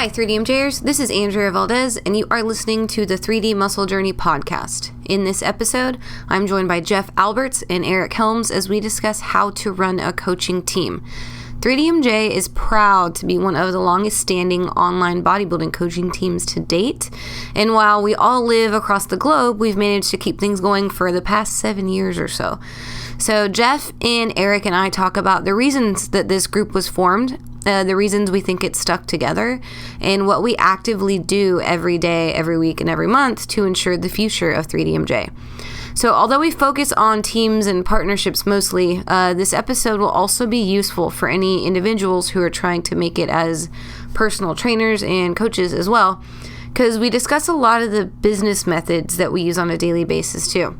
Hi, 3DMJers. This is Andrea Valdez, and you are listening to the 3D Muscle Journey podcast. In this episode, I'm joined by Jeff Alberts and Eric Helms as we discuss how to run a coaching team. 3DMJ is proud to be one of the longest standing online bodybuilding coaching teams to date. And while we all live across the globe, we've managed to keep things going for the past 7 years or so. So Jeff and Eric and I talk about the reasons that this group was formed, the reasons we think it stuck together, and what we actively do every day, every week, and every month to ensure the future of 3DMJ. So although we focus on teams and partnerships mostly, this episode will also be useful for any individuals who are trying to make it as personal trainers and coaches as well, because we discuss a lot of the business methods that we use on a daily basis too.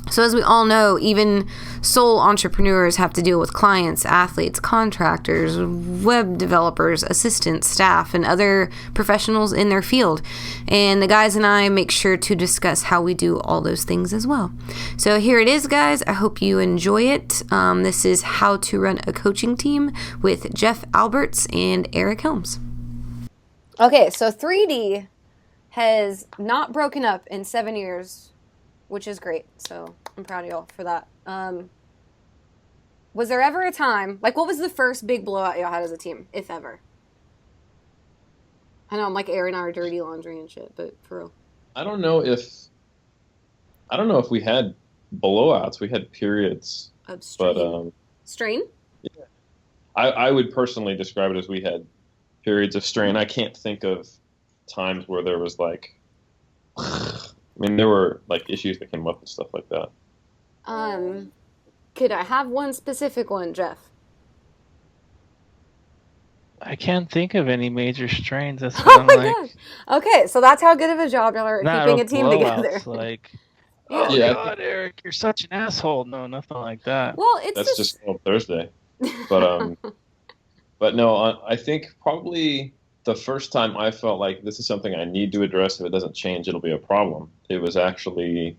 So as we all know, even sole entrepreneurs have to deal with clients, athletes, contractors, web developers, assistants, staff, and other professionals in their field. And the guys and I make sure to discuss how we do all those things as well. So here it is, guys. I hope you enjoy it. This is How to Run a Coaching Team with Jeff Alberts and Eric Helms. Okay, so 3D has not broken up in 7 years, which is great. So I'm proud of y'all for that. Was there ever a time, like, what was the first big blowout y'all had as a team, if ever? I know I'm like airing our dirty laundry and shit, but for real. I don't know if we had blowouts. We had periods. Of strain? But, strain? Yeah. I would personally describe it as we had periods of strain. I can't think of times where there was like, I mean, there were like issues that came up and stuff like that. Could I have one specific one, Jeff? I can't think of any major strains. That's what I'm like. Gosh. Okay, so that's how good of a job y'all are keeping a team together. Like, oh yeah. God, Eric, you're such an asshole. No, nothing like that. Well, that's just Thursday. But but no, I think probably the first time I felt like this is something I need to address. If it doesn't change, it'll be a problem. It was actually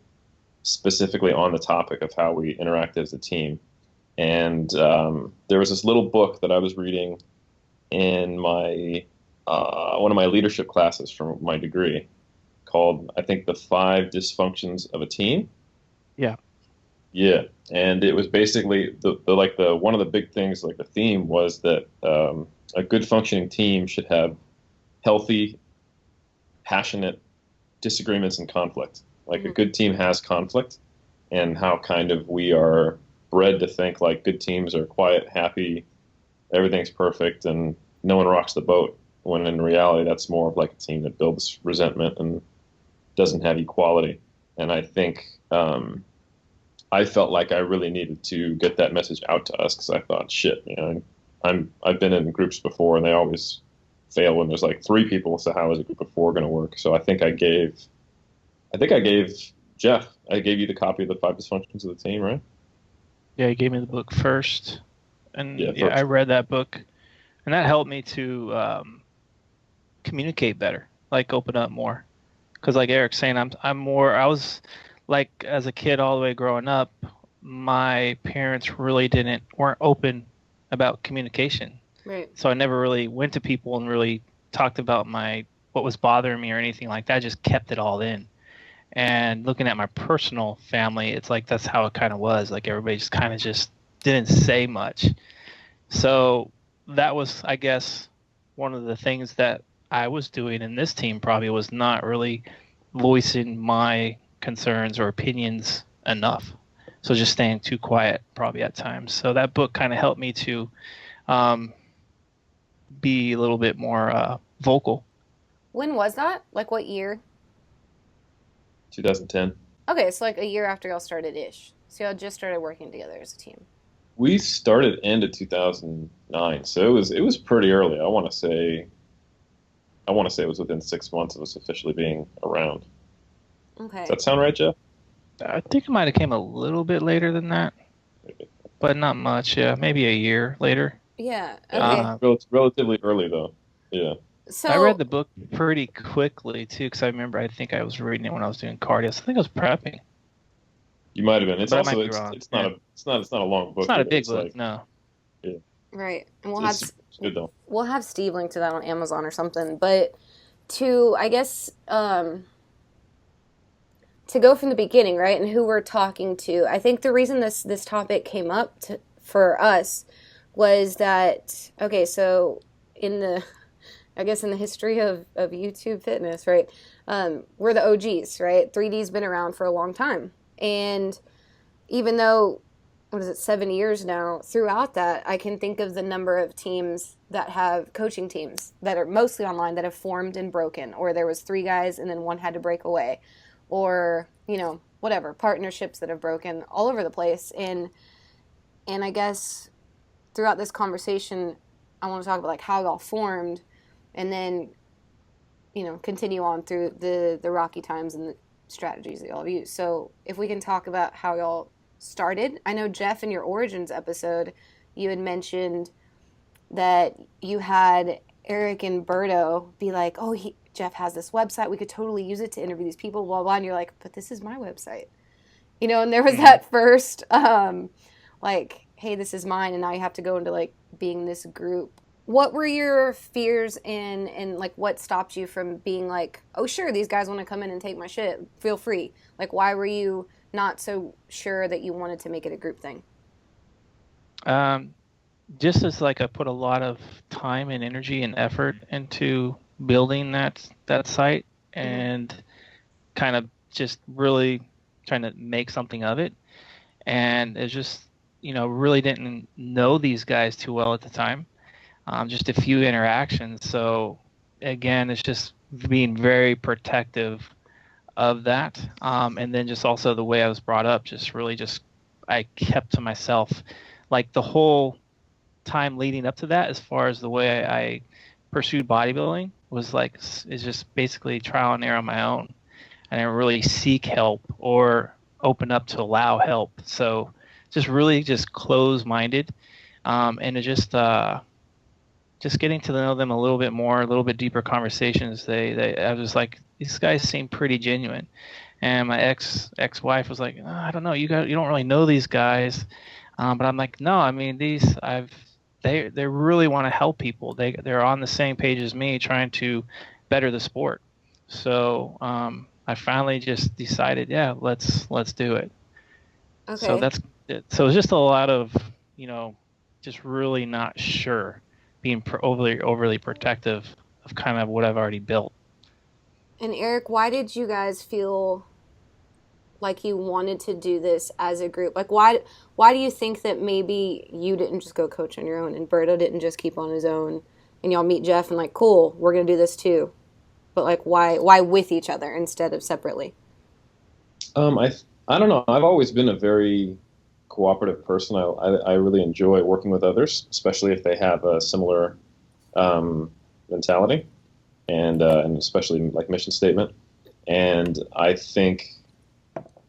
specifically on the topic of how we interact as a team. And there was this little book that I was reading in my one of my leadership classes from my degree called, I think, The 5 Dysfunctions of a Team. Yeah. Yeah. And it was basically the one of the big things, like the theme was that a good functioning team should have healthy, passionate disagreements and conflict. Like a good team has conflict, and how kind of we are bred to think like good teams are quiet, happy, everything's perfect, and no one rocks the boat, when in reality that's more of like a team that builds resentment and doesn't have equality. And I think I felt like I really needed to get that message out to us, because I thought, shit, you know, I've been in groups before and they always fail when there's like 3 people, so how is a group of 4 going to work? So I think I gave Jeff, I gave you the copy of The 5 Dysfunctions of the Team, right? Yeah, he gave me the book first, and first. I read that book, and that helped me to communicate better, like open up more. Because like Eric's saying, I was like, as a kid all the way growing up, my parents really weren't open about communication. Right. So I never really went to people and really talked about what was bothering me or anything like that. I just kept it all in. And looking at my personal family, it's like that's how it kind of was. Like everybody just kind of just didn't say much. So that was, I guess, one of the things that I was doing in this team probably was not really voicing my concerns or opinions enough. So just staying too quiet probably at times. So that book kind of helped me to be a little bit more vocal. When was that? Like what year? 2010. Okay, so like a year after y'all started-ish. So y'all just started working together as a team. We started end of 2009, so it was pretty early. I want to say it was within 6 months of us officially being around. Okay. Does that sound right, Jeff? I think it might have came a little bit later than that, but not much. Yeah, maybe a year later. Yeah. Okay. Relatively early though. Yeah. So I read the book pretty quickly too, because I remember I think I was reading it when I was doing cardio. So I think I was prepping. You might have been. It's But I also might be wrong. it's not a long book. It's not a big It's book, like, no. right, and we'll have It's good though. We'll have Steve link to that on Amazon or something. But to, I guess, to go from the beginning, right, and who we're talking to, I think the reason this topic came up for us was that, okay, so in the, I guess in the history of YouTube fitness, right, we're the OGs, right? 3D's been around for a long time. And even though, what is it, 7 years now, throughout that, I can think of the number of teams that have coaching teams that are mostly online that have formed and broken, or there was 3 guys and then one had to break away, or, whatever, partnerships that have broken all over the place. And I guess throughout this conversation, I want to talk about like how y'all formed, and then, continue on through the rocky times and the strategies that y'all have used. So if we can talk about how y'all started. I know, Jeff, in your Origins episode, you had mentioned that you had Eric and Berto be like, oh, Jeff has this website. We could totally use it to interview these people, blah, blah. And you're like, but this is my website. And there was that first, like, hey, this is mine. And now you have to go into, like, being this group. What were your fears and like, what stopped you from being like, oh, sure, these guys want to come in and take my shit. Feel free. Like, why were you not so sure that you wanted to make it a group thing? Just as like I put a lot of time and energy and effort into building that site and kind of just really trying to make something of it. And it's just, really didn't know these guys too well at the time. Just a few interactions. So again, it's just being very protective of that. And then just also the way I was brought up, I kept to myself. Like the whole time leading up to that, as far as the way I pursued bodybuilding, was it's just basically trial and error on my own. I didn't really seek help or open up to allow help. So just really just closed-minded. And it just getting to know them a little bit more, a little bit deeper conversations. I was like, these guys seem pretty genuine. And my ex-wife was like, oh, I don't know, you don't really know these guys. But I'm like, no, I mean, they really want to help people. They're on the same page as me, trying to better the sport. So I finally just decided, yeah, let's do it. Okay. So that's it. So it's just a lot of, just really not sure, being overly protective of kind of what I've already built. And Eric, why did you guys feel like you wanted to do this as a group? Like, why do you think that maybe you didn't just go coach on your own and Berto didn't just keep on his own and y'all meet Jeff and like, cool, we're going to do this too? But like, why with each other instead of separately? I don't know. I've always been a very cooperative person. I really enjoy working with others, especially if they have a similar mentality and especially like mission statement. And I think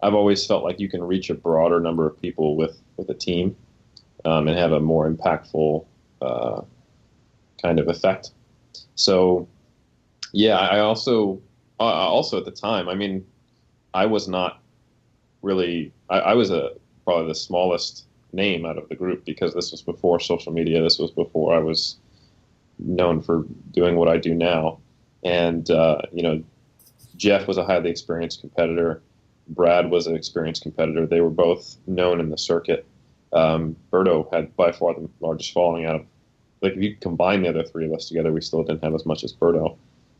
I've always felt like you can reach a broader number of people with a team and have a more impactful kind of effect. So, yeah, I also at the time, I mean, I was not really, I was probably the smallest name out of the group, because this was before social media. This was before I was known for doing what I do now. And, Jeff was a highly experienced competitor. Brad was an experienced competitor. They were both known in the circuit. Berto had by far the largest following out of, like, if you combine the other 3 of us together, we still didn't have as much as Berto.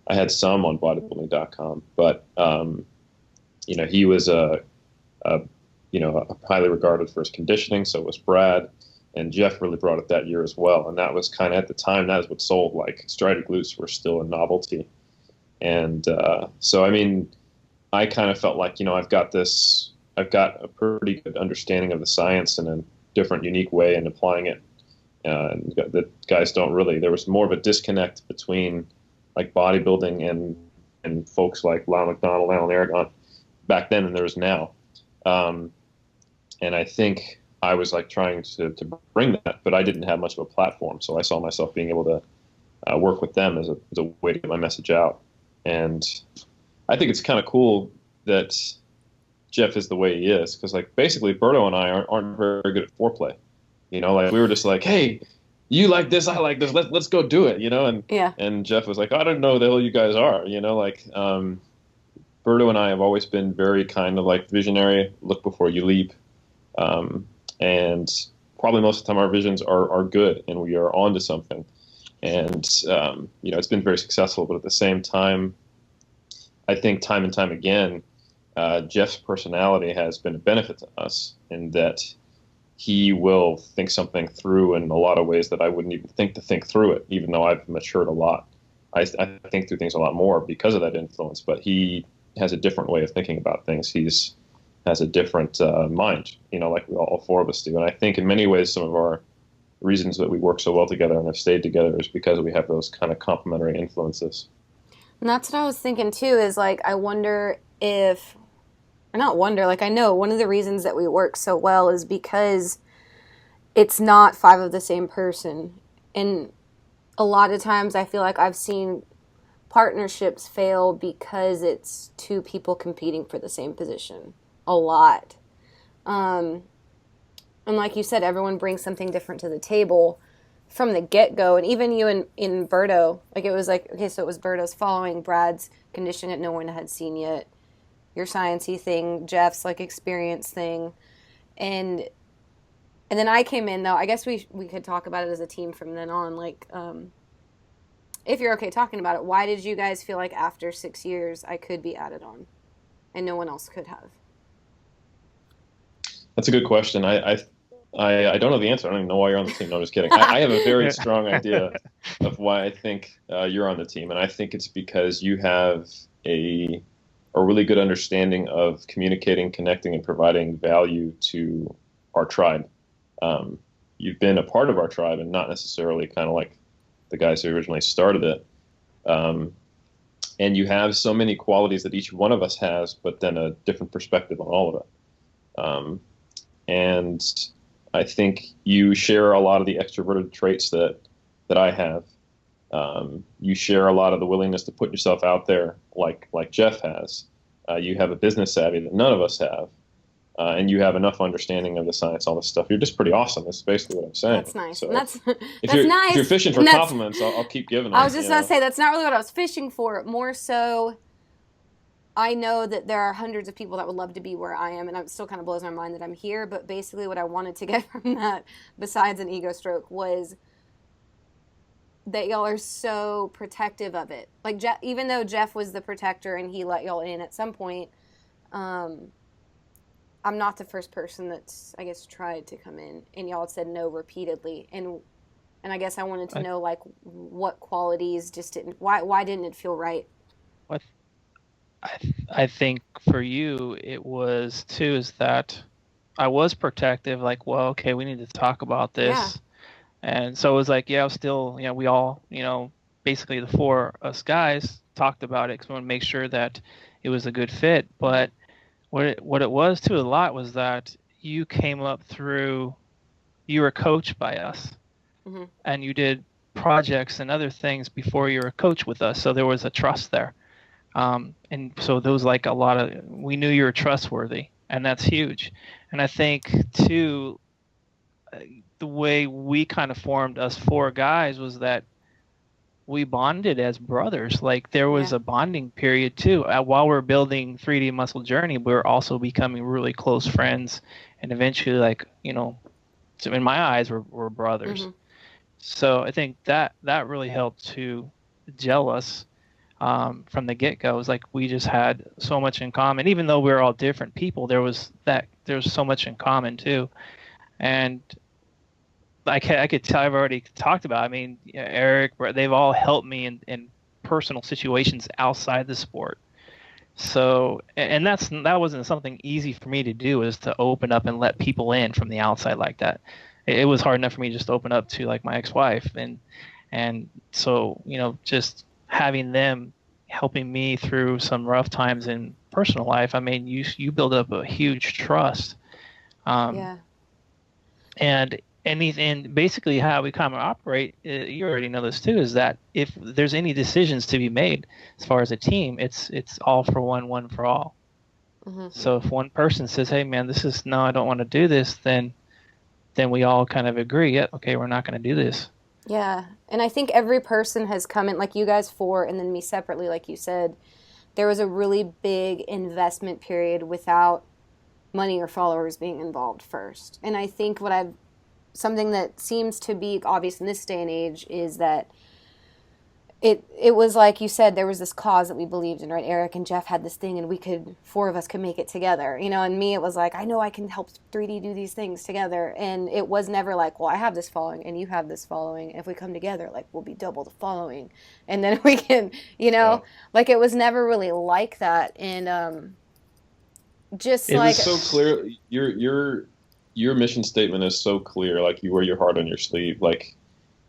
I had some on bodybuilding.com, but, he was highly regarded for his conditioning. So was Brad, and Jeff really brought it that year as well. And that was kind of, at the time, that is what sold. Like, striated glutes were still a novelty. And so, I mean, I kind of felt like, I've got a pretty good understanding of the science in a different, unique way, and applying it. The guys don't really. There was more of a disconnect between like bodybuilding and folks like Lyle McDonald, Alan Aragon back then, than there is now. And I think I was like trying to bring that, but I didn't have much of a platform. So I saw myself being able to work with them as a way to get my message out. And I think it's kind of cool that Jeff is the way he is, because like basically Berto and I aren't very good at foreplay. Like we were just like, hey, you like this, I like this. Let's go do it, And Yeah. and Jeff was like, I don't know who the hell you guys are, Berto and I have always been very kind of like visionary, look before you leap, and probably most of the time our visions are good and we are onto something, and it's been very successful. But at the same time, I think time and time again, Jeff's personality has been a benefit to us in that he will think something through in a lot of ways that I wouldn't even think to think through it, even though I've matured a lot. I think through things a lot more because of that influence, but he has a different way of thinking about things. Has a different mind, like we all four of us do. And I think in many ways some of our reasons that we work so well together and have stayed together is because we have those kind of complementary influences. And that's what I was thinking too, is like, I wonder if, or not wonder, like I know one of the reasons that we work so well is because it's not five of the same person. And a lot of times I feel like I've seen partnerships fail because it's two people competing for the same position a lot. And like you said, everyone brings something different to the table from the get-go. And even you in Berto, like it was like, okay, so it was Berto's following Brad's condition that no one had seen yet, your science-y thing, Jeff's like experience thing. And then I came in, though. I guess we could talk about it as a team from then on. Like, if you're okay talking about it, why did you guys feel like after 6 years I could be added on and no one else could have? That's a good question. I don't know the answer. I don't even know why you're on the team. No, I'm just kidding. I have a very strong idea of why I think you're on the team, and I think it's because you have a really good understanding of communicating, connecting, and providing value to our tribe. You've been a part of our tribe and not necessarily kind of like the guys who originally started it. And you have so many qualities that each one of us has, but then a different perspective on all of it. And I think you share a lot of the extroverted traits that I have. You share a lot of the willingness to put yourself out there like Jeff has. You have a business savvy that none of us have. And you have enough understanding of the science, all this stuff. You're just pretty awesome. That's basically what I'm saying. That's nice. So That's nice. If you're fishing for compliments, I'll keep giving them. I was just going to say, that's not really what I was fishing for. More so, I know that there are hundreds of people that would love to be where I am, and it still kind of blows my mind that I'm here. But basically what I wanted to get from that, besides an ego stroke, was that y'all are so protective of it. Like, even though Jeff was the protector and he let y'all in at some point, I'm not the first person that's, I guess, tried to come in, and y'all had said no repeatedly. And I guess I wanted to know, like, what qualities just didn't, why didn't it feel right? I think for you, it was, too, is that I was protective, like, well, okay, we need to talk about this. Yeah. And so it was like, yeah, still, we all, basically the four us guys talked about it because we want to make sure that it was a good fit. But what it was, too, a lot was that you came up through, you were coached by us. Mm-hmm. And you did projects and other things before you were a coach with us. So there was a trust there. And so there was like a lot of, we knew you were trustworthy, and that's huge. And I think, too, the way we kind of formed us four guys was that we bonded as brothers. Like there was a bonding period too. While we're building 3D Muscle Journey, we're also becoming really close friends, and eventually, like, so in my eyes, we're brothers. Mm-hmm. So I think that really helped to gel us from the get-go. It was like we just had so much in common. Even though we were all different people, there's so much in common too. And I could tell, I've already talked about, I mean, Eric, they've all helped me in personal situations outside the sport. So, and that wasn't something easy for me to do, is to open up and let people in from the outside like that. It was hard enough for me just to open up to like my ex-wife. And so, just having them helping me through some rough times in personal life, I mean, you build up a huge trust. And basically how we kind of operate, you already know this too, is that if there's any decisions to be made as far as a team, it's all for one for all. Mm-hmm. So if one person says, hey man, no, I don't want to do this, then we all kind of agree, yeah, okay, we're not going to do this. Yeah. And I think every person has come in, like you guys four, and then me separately, like you said, there was a really big investment period without money or followers being involved first. And I think something that seems to be obvious in this day and age is that it was like you said, there was this cause that we believed in, right? Eric and Jeff had this thing, and four of us could make it together, and me, it was like, I know I can help 3D do these things together. And it was never like, well, I have this following and you have this following. If we come together, like, we'll be double the following. And then we can, Yeah. like, it was never really like that. And just It like, was so clear. Your mission statement is so clear. Like, you wear your heart on your sleeve. Like,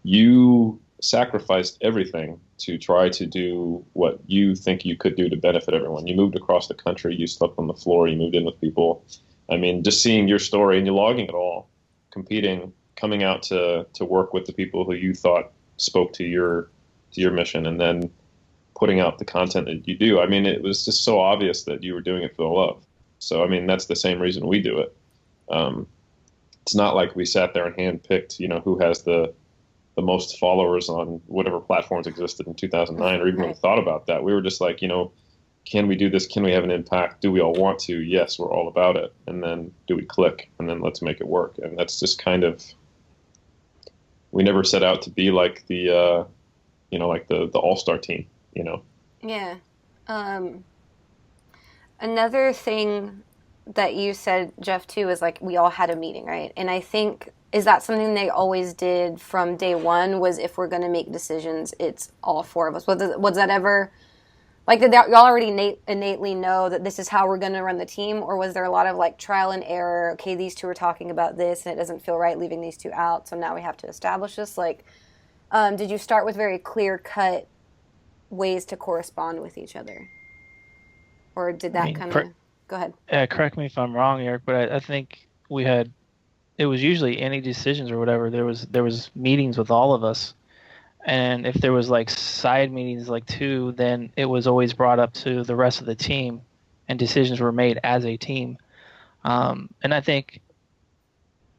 you sacrificed everything to try to do what you think you could do to benefit everyone. You moved across the country. You slept on the floor. You moved in with people. I mean, just seeing your story and you logging it all, competing, coming out to work with the people who you thought spoke to your mission, and then putting out the content that you do. I mean, it was just so obvious that you were doing it for the love. So, I mean, that's the same reason we do it. It's not like we sat there and handpicked, who has the most followers on whatever platforms existed in 2009, or even really thought about that. We were just like, can we do this? Can we have an impact? Do we all want to? Yes, we're all about it. And then do we click? And then let's make it work. And that's just kind of, we never set out to be like the all-star team, yeah. Another thing that you said, Jeff, too, is like, we all had a meeting, right? And I think, is that something they always did from day one, was if we're going to make decisions, it's all four of us? Was that ever, like, did y'all already innately know that this is how we're going to run the team? Or was there a lot of, like, trial and error? Okay, these two are talking about this, and it doesn't feel right leaving these two out, so now we have to establish this. Like, did you start with very clear-cut ways to correspond with each other? Or did that kind of... Go ahead. Correct me if I'm wrong, Eric, but I think it was usually any decisions or whatever. There was meetings with all of us, and if there was like side meetings, like two, then it was always brought up to the rest of the team, and decisions were made as a team. And I think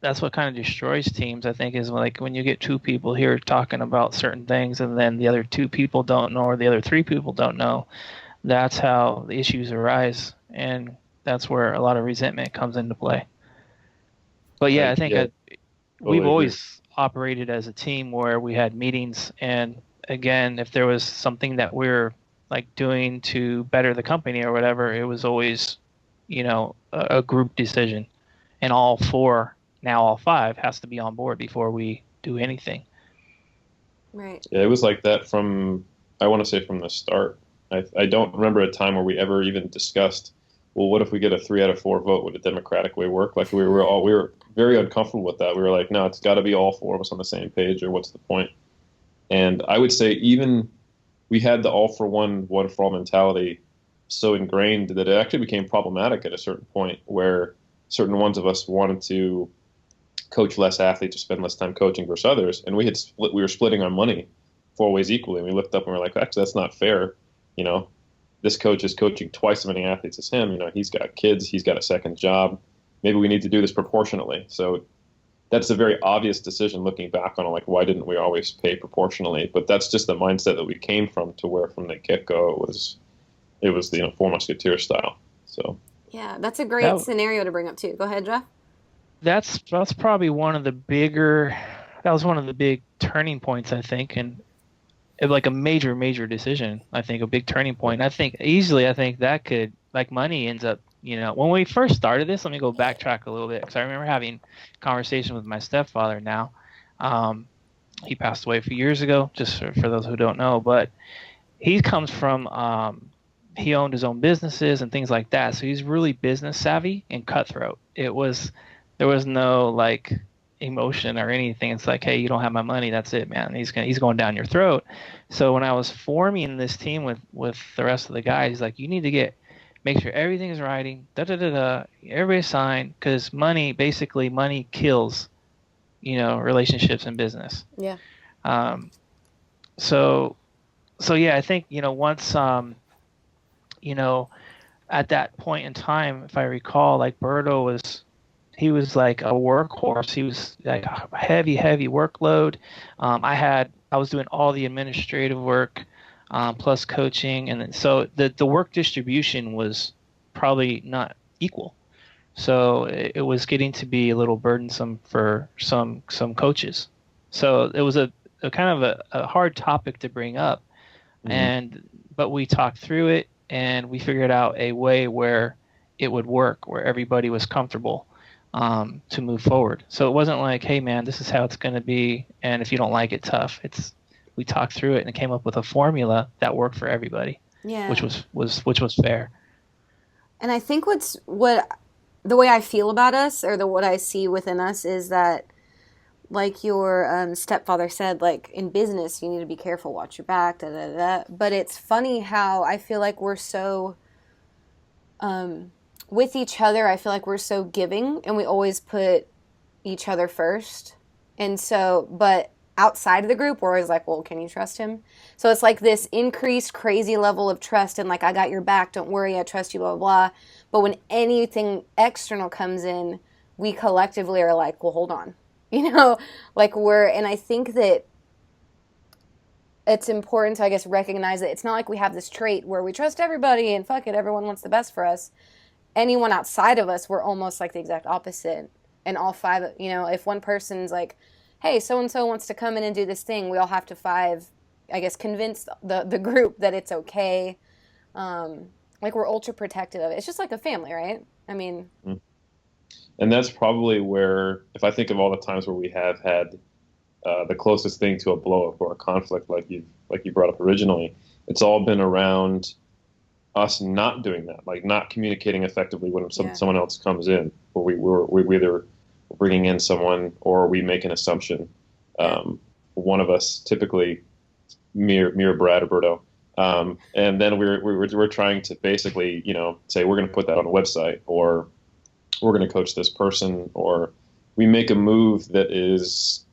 that's what kind of destroys teams. I think is like when you get two people here talking about certain things, and then the other two people don't know, or the other three people don't know. That's how the issues arise, and that's where a lot of resentment comes into play. But yeah, I think we've always operated as a team where we had meetings, and again, if there was something that we're like doing to better the company or whatever, it was always, a group decision, and all five has to be on board before we do anything. Right. Yeah, it was like that from the start. I don't remember a time where we ever even discussed, well, what if we get a 3 out of 4 vote? Would a democratic way work? Like, we were very uncomfortable with that. We were like, no, it's got to be all four of us on the same page, or what's the point? And I would say even we had the all for one for all mentality so ingrained that it actually became problematic at a certain point, where certain ones of us wanted to coach less athletes or spend less time coaching versus others, and we were splitting our money 4 ways equally. And we looked up and we were like, actually, that's not fair. This coach is coaching twice as many athletes as him. He's got kids, he's got a second job. Maybe we need to do this proportionally. So that's a very obvious decision looking back on it. Like, why didn't we always pay proportionally? But that's just the mindset that we came from, to where from the get-go it was the Four Musketeers style. So yeah, that's a great scenario to bring up too. Go ahead, Jeff. That's probably one of the big turning points, I think, and like a major decision. I think a big turning point. I think that could, like, money ends up, when we first started this, let me go backtrack a little bit, because I remember having a conversation with my stepfather now. He passed away a few years ago, just for those who don't know, but he comes from, he owned his own businesses and things like that. So he's really business savvy and cutthroat. There was no like emotion or anything. It's like, hey, you don't have my money, that's it, man. He's going down your throat. So when I was forming this team with the rest of the guys, like, you need to make sure everything is writing, everybody sign, because money kills, relationships in business. Yeah. So yeah, I think, once, at that point in time, if I recall, like, Berto was he was like a workhorse. He was like a heavy workload. I was doing all the administrative work, plus coaching, and then, so the work distribution was probably not equal. So it was getting to be a little burdensome for some coaches. So it was a kind of a hard topic to bring up, but we talked through it and we figured out a way where it would work, where everybody was comfortable to move forward. So it wasn't like, hey man, this is how it's going to be, and if you don't like it, tough. We talked through it and came up with a formula that worked for everybody. Yeah. Which was fair. And I think the way I feel about us, or what I see within us, is that, like your stepfather said, like in business, you need to be careful, watch your back, da da da. But it's funny how I feel like we're so, with each other, I feel like we're so giving, and we always put each other first. And so, but outside of the group, we're always like, well, can you trust him? So it's like this increased crazy level of trust, and like, I got your back, don't worry, I trust you, blah, blah, blah. But when anything external comes in, we collectively are like, well, hold on. Like and I think that it's important to, I guess, recognize that it's not like we have this trait where we trust everybody and fuck it, everyone wants the best for us. Anyone outside of us, we're almost like the exact opposite. And all five, if one person's like, hey, so-and-so wants to come in and do this thing, we all have to I guess, convince the group that it's okay. Like, we're ultra protective of it. It's just like a family, right? I mean... And that's probably where, if I think of all the times where we have had the closest thing to a blow up or a conflict, like you brought up originally, it's all been around us not doing that, like not communicating effectively when someone else comes in, or we either bringing in someone or we make an assumption. One of us, typically me or Brad or Berto, and then we're trying to basically, say we're going to put that on a website, or we're going to coach this person, or we make a move that is,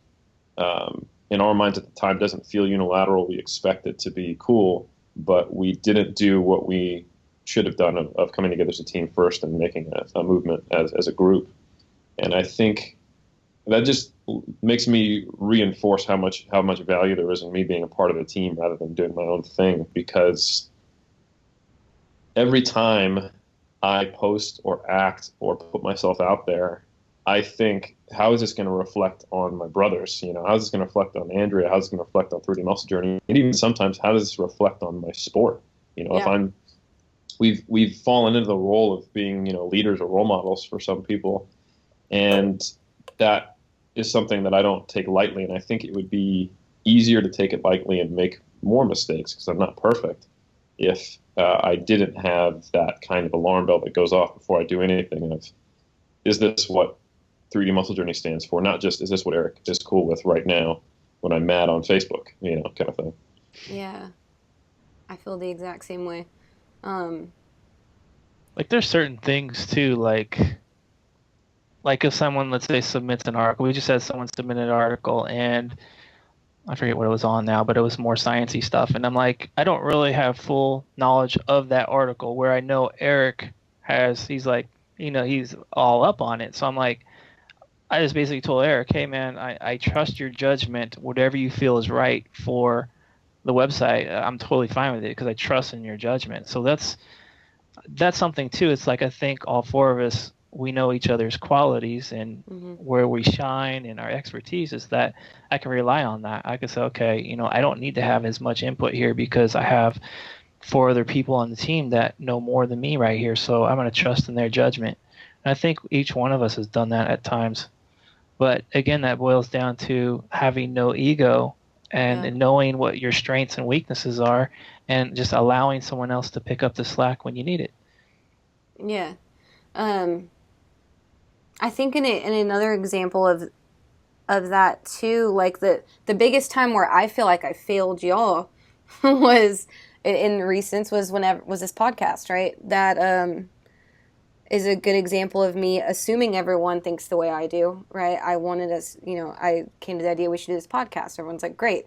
in our minds at the time, doesn't feel unilateral. We expect it to be cool, but we didn't do what we should have done of coming together as a team first and making a movement as a group. And I think that just makes me reinforce how much value there is in me being a part of the team rather than doing my own thing, because every time I post or act or put myself out there, I think, how is this going to reflect on my brothers? How is this going to reflect on Andrea? How is this going to reflect on 3D Muscle Journey? And even sometimes, how does this reflect on my sport? If we've fallen into the role of being, leaders or role models for some people, and that is something that I don't take lightly. And I think it would be easier to take it lightly and make more mistakes, because I'm not perfect, if I didn't have that kind of alarm bell that goes off before I do anything of, is this what 3D Muscle Journey stands for? Not just, is this what Eric is cool with right now when I'm mad on Facebook, kind of thing. Yeah. I feel the exact same way. Like, there's certain things too, like if someone, let's say, submits an article. We just had someone submit an article, and I forget what it was on now, but it was more sciencey stuff. And I'm like, I don't really have full knowledge of that article, where I know Eric he's like, he's all up on it. So I'm like, I just basically told Eric, hey man, I trust your judgment. Whatever you feel is right for the website, I'm totally fine with it, because I trust in your judgment. So that's something too. It's like, I think all four of us, we know each other's qualities and where we shine and our expertise, is that I can rely on that. I can say, okay, I don't need to have as much input here, because I have 4 other people on the team that know more than me right here. So I'm going to trust in their judgment. And I think each one of us has done that at times. But again, that boils down to having no ego and knowing what your strengths and weaknesses are, and just allowing someone else to pick up the slack when you need it. Yeah. I think in another example of that too, like the biggest time where I feel like I failed y'all was in recent was this podcast, right? That is a good example of me assuming everyone thinks the way I do, right? I wanted us, I came to the idea we should do this podcast. Everyone's like, great.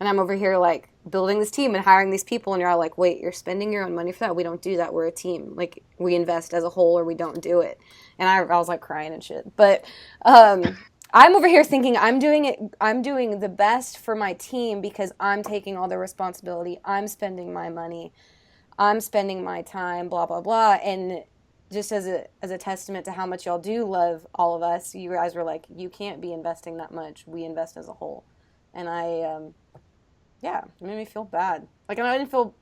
And I'm over here like building this team and hiring these people, and you're all like, wait, you're spending your own money for that? We don't do that. We're a team. Like, we invest as a whole or we don't do it. And I was like crying and shit. But I'm over here thinking I'm doing the best for my team because I'm taking all the responsibility. I'm spending my money. I'm spending my time, blah, blah, blah. And just as a testament to how much y'all do love all of us, you guys were like, you can't be investing that much. We invest as a whole. And it made me feel bad. Like, and I didn't feel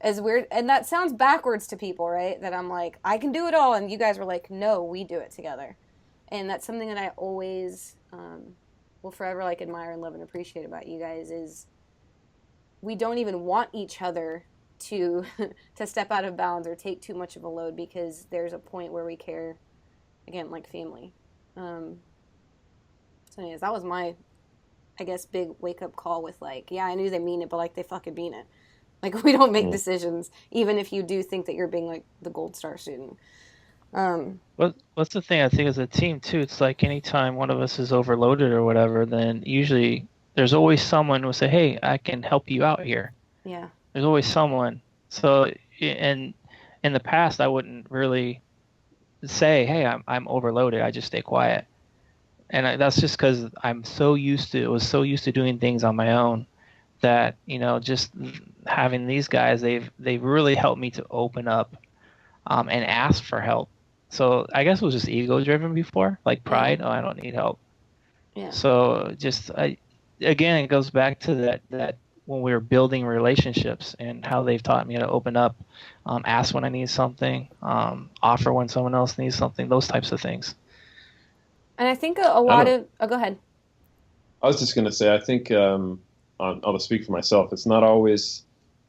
as weird. And that sounds backwards to people, right? That I'm like, I can do it all. And you guys were like, no, we do it together. And that's something that I always will forever like admire and love and appreciate about you guys is we don't even want each other to step out of bounds or take too much of a load because there's a point where we care, again, like family. So anyways, that was my, I guess, big wake-up call with like, yeah, I knew they mean it, but like they fucking mean it. Like, we don't make decisions, even if you do think that you're being like the gold star student. What's the thing I think as a team too? It's like anytime one of us is overloaded or whatever, then usually there's always someone who will say, "Hey, I can help you out here." Yeah. There's always someone. So, in the past, I wouldn't really say, "Hey, I'm overloaded." I just stay quiet, and that's just because I'm so used to doing things on my own that just having these guys, they've really helped me to open up, and ask for help. So I guess it was just ego driven before, like pride. Yeah. Oh, I don't need help. Yeah. So again, it goes back to that when we were building relationships and how they've taught me to open up, ask when I need something, offer when someone else needs something, those types of things. And I think a lot of, go ahead. I was just going to say, I think I'll just speak for myself. It's not always,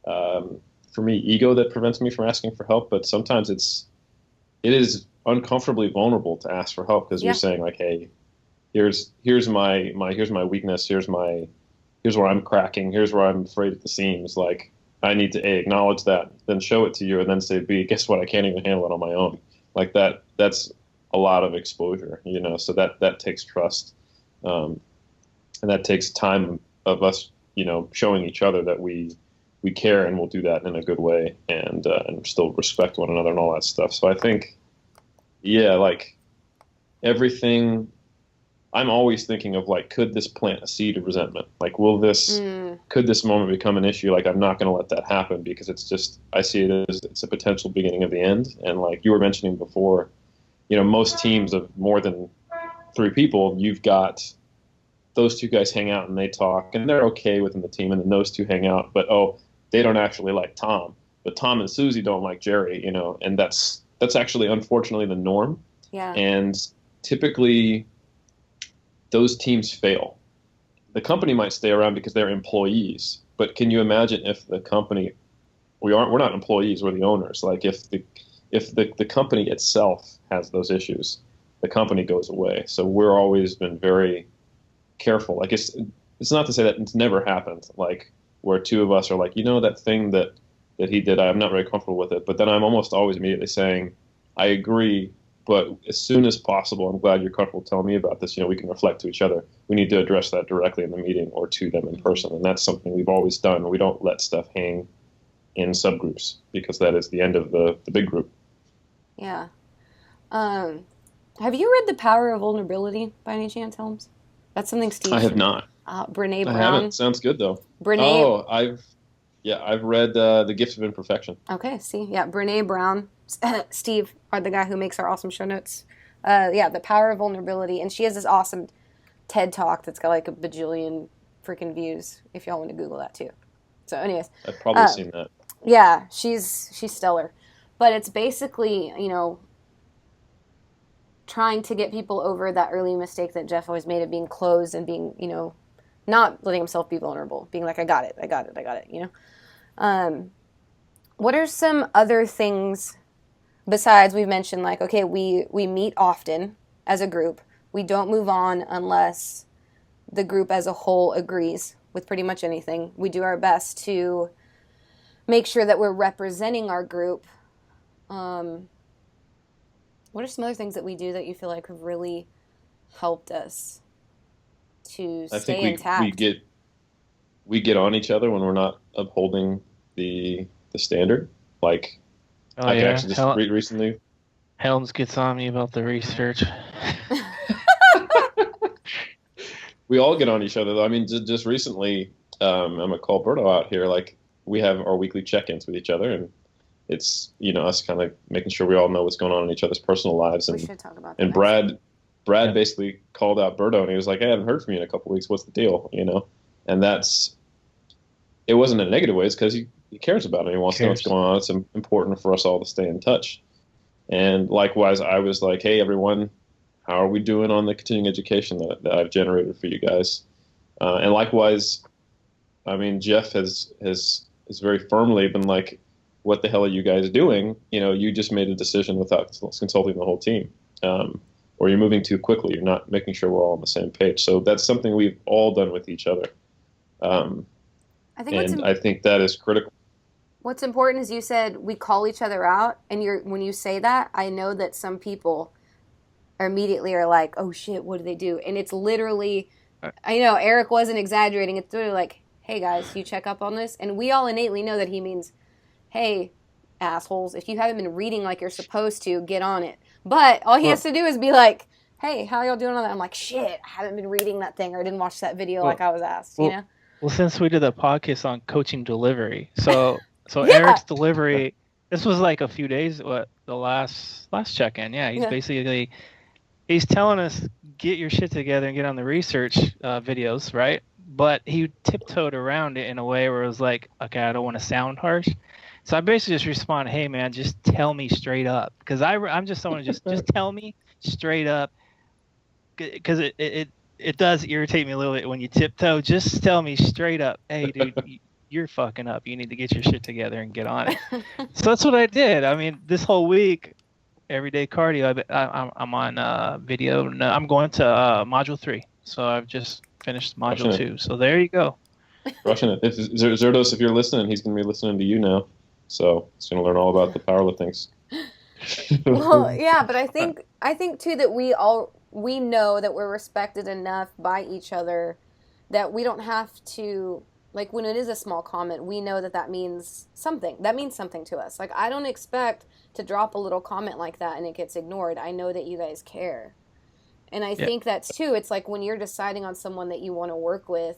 for me, ego that prevents me from asking for help, but sometimes it is uncomfortably vulnerable to ask for help because you're saying like, hey, here's my weakness, here's where I'm cracking, here's where I'm afraid at the seams. Like, I need to A, acknowledge that, then show it to you, and then say, B, guess what? I can't even handle it on my own. Like that's a lot of exposure, so that takes trust. And that takes time of us, showing each other that we care and we'll do that in a good way and still respect one another and all that stuff. So I think, like everything, I'm always thinking of like, could this plant a seed of resentment? Like, could this moment become an issue? Like, I'm not going to let that happen because I see it as it's a potential beginning of the end. And like you were mentioning before, most teams of more than 3 people, you've got those 2 guys hang out and they talk and they're okay within the team. And then those 2 hang out, but they don't actually like Tom, but Tom and Susie don't like Jerry, and that's actually unfortunately the norm. Yeah. And typically those teams fail. The company might stay around because they're employees, but can you imagine if the company, we're not employees, we're the owners. Like if the company itself has those issues, the company goes away. So we're always been very careful. Like it's not to say that it's never happened, like where 2 of us are like, that thing that he did, I'm not very comfortable with it. But then I'm almost always immediately saying, I agree, but as soon as possible, I'm glad you're comfortable telling me about this. We can reflect to each other. We need to address that directly in the meeting or to them in person. And that's something we've always done. We don't let stuff hang in subgroups because that is the end of the big group. Yeah. Have you read The Power of Vulnerability by any chance, Helms? That's something Steve. I have not. Brene Brown. I haven't. Sounds good though. Brene. Oh, I've read The Gift of Imperfection. Okay, see, yeah, Brene Brown, Steve, are the guy who makes our awesome show notes. The Power of Vulnerability, and she has this awesome TED Talk that's got like a bajillion freaking views. If y'all want to Google that too. So, anyways, I've probably seen that. Yeah, she's stellar, but it's basically trying to get people over that early mistake that Jeff always made of being closed and being not letting himself be vulnerable, being like, I got it. What are some other things besides we've mentioned, like, okay, we meet often as a group. We don't move on unless the group as a whole agrees with pretty much anything. We do our best to make sure that we're representing our group. What are some other things that we do that you feel like have really helped us to stay intact? We we get on each other when we're not upholding the standard. Like Oh I could yeah, actually just recently. Helms gets on me about the research. We all get on each other though. I mean, just recently, I'm gonna call Berto out here. Like we have our weekly check-ins with each other, and it's us kind of making sure we all know what's going on in each other's personal lives. We And should talk about that. and Brad basically called out Berto, and he was like, "Hey, I haven't heard from you in a couple weeks. What's the deal?" And it wasn't in a negative way. It's because he cares about it. He wants to know what's going on. It's important for us all to stay in touch. And likewise, I was like, "Hey, everyone, how are we doing on the continuing education that I've generated for you guys?" And likewise, I mean, Jeff has very firmly been like, "What the hell are you guys doing? You just made a decision without consulting the whole team, or you're moving too quickly. You're not making sure we're all on the same page." So that's something we've all done with each other, I think that is critical. What's important is you said we call each other out, and when you say that, I know that some people immediately are like, "Oh shit, what do they do?" And it's literally, I know Eric wasn't exaggerating. It's literally like, "Hey guys, you check up on this," and we all innately know that he means, "Hey, assholes, if you haven't been reading like you're supposed to, get on it." But all he has to do is be like, "Hey, how y'all doing on that?" I'm like, "Shit, I haven't been reading that thing, or I didn't watch that video like I was asked." Well, since we did a podcast on coaching delivery, so yeah. Eric's delivery, this was like a few days, the last check-in. Yeah, he's telling us, get your shit together and get on the research videos, right? But he tiptoed around it in a way where it was like, okay, I don't want to sound harsh. So I basically just respond, hey man, just tell me straight up. Because I'm just someone just tell me straight up. Because it does irritate me a little bit when you tiptoe. Just tell me straight up, hey dude, you're fucking up. You need to get your shit together and get on it. So that's what I did. I mean, this whole week, everyday cardio, I'm on video. No, I'm going to module 3. So I've just finished module 2. So there you go. Rushing it. Zerdos, if you're listening, he's going to be listening to you now. So he's going to learn all about the powerliftings. Well, yeah, but I think too that we know that we're respected enough by each other that we don't have to, like when it is a small comment, we know that means something. That means something to us. Like I don't expect to drop a little comment like that and it gets ignored. I know that you guys care. And I think that's too, it's like when you're deciding on someone that you want to work with,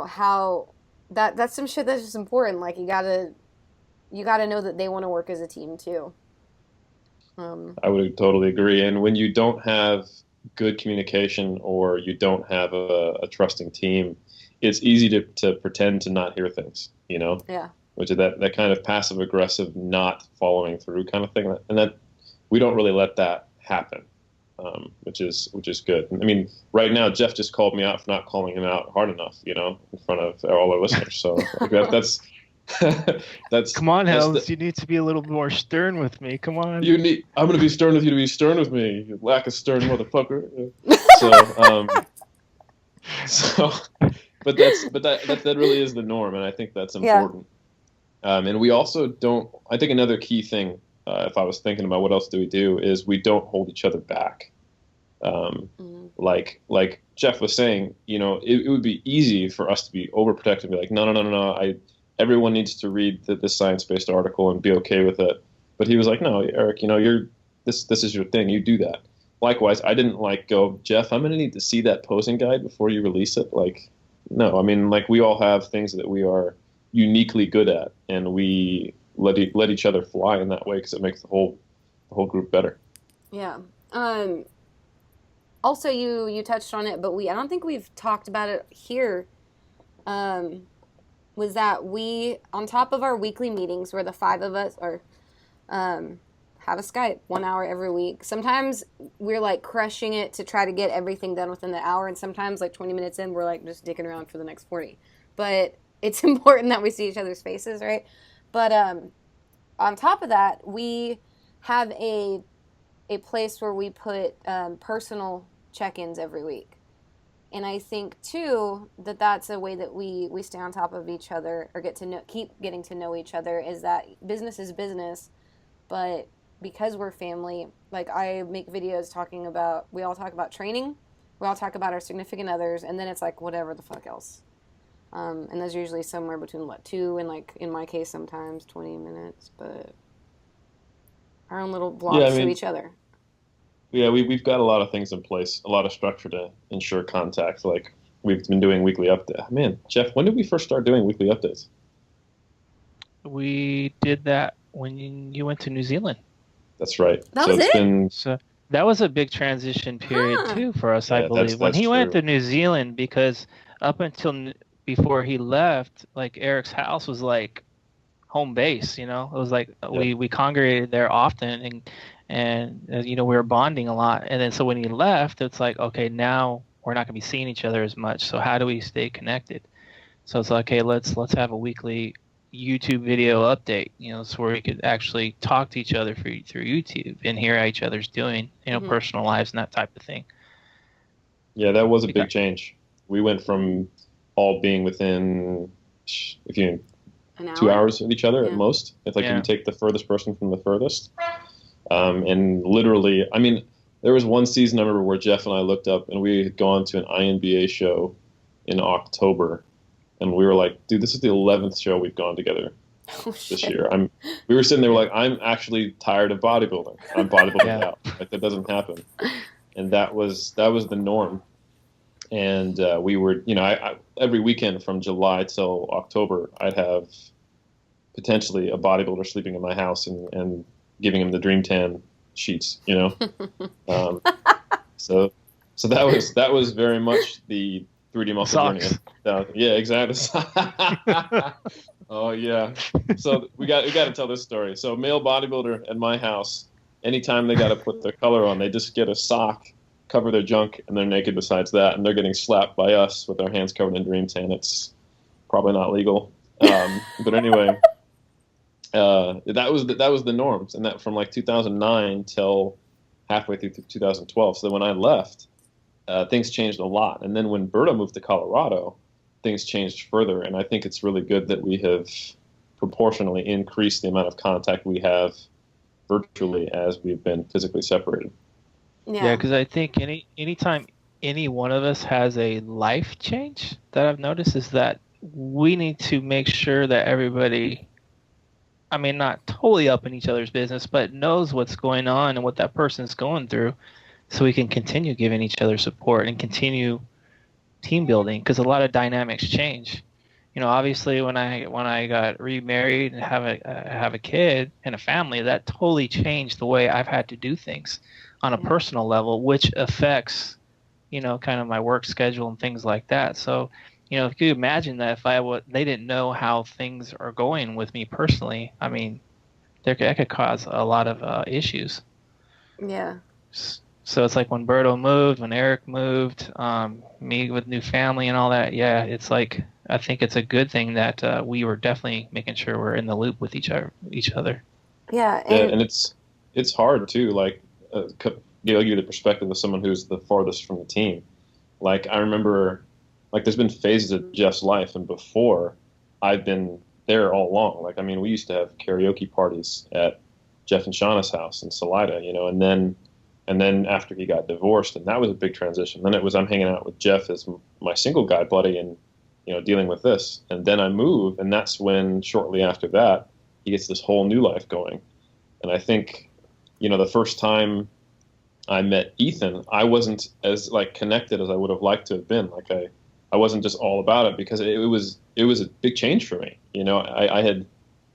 how that's some shit that's just important. Like you gotta know that they want to work as a team too. I would totally agree. And when you don't have good communication or you don't have a trusting team, it's easy to pretend to not hear things, Yeah. Which is that kind of passive aggressive, not following through kind of thing. And that we don't really let that happen, which is good. I mean, right now, Jeff just called me out for not calling him out hard enough, in front of all our listeners. So that's come on, Helms. You need to be a little more stern with me. Come on. I'm going to be stern with you to be stern with me. You lack a stern motherfucker. But that really is the norm, and I think that's important. Yeah. And we also don't. I think another key thing, if I was thinking about what else do we do, is we don't hold each other back. Like Jeff was saying, it would be easy for us to be overprotective and be like, no. Everyone needs to read this science-based article and be okay with it. But he was like, no, Eric, this is your thing. You do that. Likewise, I didn't go, Jeff, I'm going to need to see that posing guide before you release it. No, I mean, we all have things that we are uniquely good at, and we let each other fly in that way because it makes the whole group better. Yeah. Also, you touched on it, but I don't think we've talked about it here. Was that we, on top of our weekly meetings where the 5 of us have a Skype 1 hour every week. Sometimes we're crushing it to try to get everything done within the hour, and sometimes 20 minutes in we're just dicking around for the next 40. But it's important that we see each other's faces, right? But on top of that, we have a place where we put personal check-ins every week. And I think, too, that that's a way that we stay on top of each other or keep getting to know each other, is that business is business, but because we're family, I make videos we all talk about training, we all talk about our significant others, and then it's whatever the fuck else. And those are usually somewhere between 2 and, like, in my case, sometimes 20 minutes, but our own little Yeah, I vlogs to mean, each other. yeah, we've got a lot of things in place, a lot of structure to ensure contact. Like we've been doing weekly updates. Man, Jeff, when did we first start doing weekly updates? We did that when you went to New Zealand. That's right. That So was it's it? been, So that was a big transition period Huh. too for us, I yeah, believe. When that's he went true. to New Zealand, because up until before he left, like Eric's house was like home base. It was like Yeah. we congregated there often, and we were bonding a lot. And then so when he left, it's like, okay, now we're not gonna be seeing each other as much. So how do we stay connected? So it's like, okay, let's have a weekly YouTube video update, so where we could actually talk to each other through YouTube and hear how each other's doing, personal lives and that type of thing. Yeah, that was a Because, big change. We went from all being within, if you An 2 hours of each other at Yeah. most. It's like if Yeah. you take the furthest person from the furthest. And literally, I mean, there was one season I remember where Jeff and I looked up and we had gone to an INBA show in October, and we were like, "Dude, this is the 11th show we've gone together Oh, this shit. year." We were sitting there like, "I'm actually tired of bodybuilding. I'm bodybuilding Yeah. out. Like that doesn't happen." And that was the norm. And we were, I every weekend from July till October, I'd have potentially a bodybuilder sleeping in my house and giving him the Dream Tan sheets. Um, so that was very much the 3D muscle journey. Socks. Yeah, exactly. Oh yeah. So we got to tell this story. So male bodybuilder at my house, anytime they got to put their color on, they just get a sock, cover their junk, and they're naked besides that, and they're getting slapped by us with their hands covered in Dream Tan. It's probably not legal. But anyway, that was the norms, and that from like 2009 till halfway through 2012. So when I left, things changed a lot. And then when Berto moved to Colorado, things changed further. And I think it's really good that we have proportionally increased the amount of contact we have virtually as we've been physically separated. Yeah, because I think anytime any one of us has a life change, that I've noticed is that we need to make sure that everybody, I mean, not totally up in each other's business, but knows what's going on and what that person's going through, so we can continue giving each other support and continue team building, because a lot of dynamics change. Obviously when I got remarried and have a kid and a family, that totally changed the way I've had to do things on a personal level, which affects, kind of my work schedule and things like that. So, if you imagine that if they didn't know how things are going with me personally, I mean, that could cause a lot of issues. Yeah. So it's like when Berto moved, when Eric moved, me with new family and all that. Yeah, it's like, I think it's a good thing that we were definitely making sure we're in the loop with each other. Yeah. And it's hard too. Like, give you the perspective of someone who's the farthest from the team. Like I remember, like there's been phases of Jeff's life, and before I've been there all along. Like I mean, we used to have karaoke parties at Jeff and Shauna's house in Salida, and then after he got divorced, and that was a big transition. Then it was I'm hanging out with Jeff as my single guy buddy, and dealing with this. And then I move, and that's when shortly after that he gets this whole new life going. And I think the first time I met Ethan, I wasn't as like connected as I would have liked to have been. Like I wasn't just all about it, because it was a big change for me. I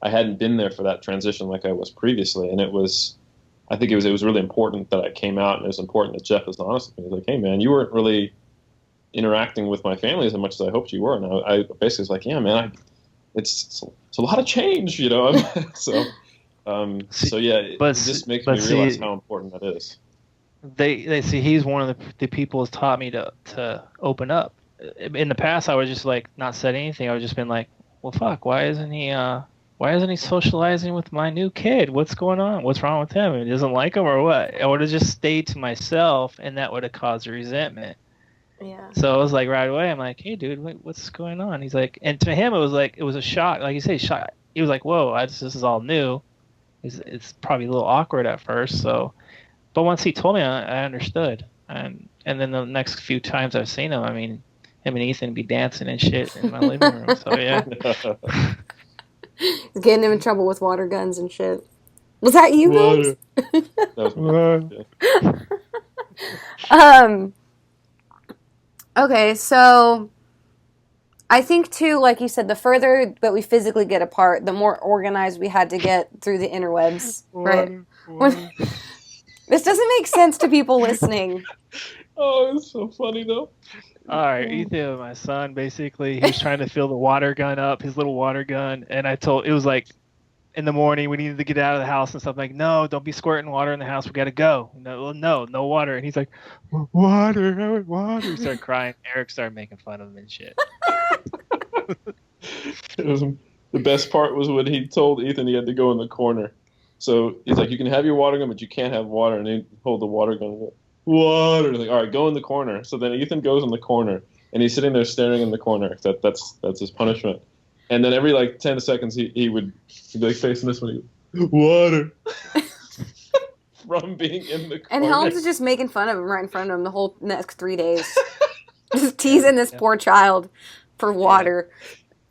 hadn't been there for that transition like I was previously, and I think it was really important that I came out, and it was important that Jeff was honest with me. He was like, "Hey man, you weren't really interacting with my family as much as I hoped you were." And I basically was like, "Yeah man, it's a lot of change, so yeah, it just makes me realize how important that is. They see he's one of the people who's taught me to open up. In the past, I would just like not said anything. I would just been like, well, fuck, why isn't he socializing with my new kid? What's going on? What's wrong with him? He doesn't like him or what? I would have just stayed to myself, and that would have caused resentment. Yeah. So I was like, right away, I'm like, hey, dude, what's going on? He's like, and to him, it was a shock. Like you say, shock. He was like, whoa, this is all new. It's probably a little awkward at first. So, but once he told me, I understood. And then the next few times I've seen him, I mean, him and Ethan would be dancing and shit in my living room. So yeah. Getting him in trouble with water guns and shit. Was that you guys? That was me. Okay, so I think too, like you said, the further that we physically get apart, the more organized we had to get through the interwebs, right? This doesn't make sense to people listening. Oh, it's so funny though. All right, Ethan, my son, basically, he was trying to fill the water gun up, his little water gun, and it was like in the morning we needed to get out of the house and stuff. Like, no, don't be squirting water in the house. We got to go. No water. And he's like, water. He started crying. Eric started making fun of him and shit. The best part was when he told Ethan he had to go in the corner. So he's like, you can have your water gun, but you can't have water. And he hold the water gun and go, water. Like, all right, go in the corner. So then Ethan goes in the corner, and he's sitting there staring in the corner. That's his punishment. And then every like 10 seconds, he'd be like facing this one. Water. From being in the corner. And Helms is just making fun of him right in front of him the whole next 3 days. Just teasing this poor child for water.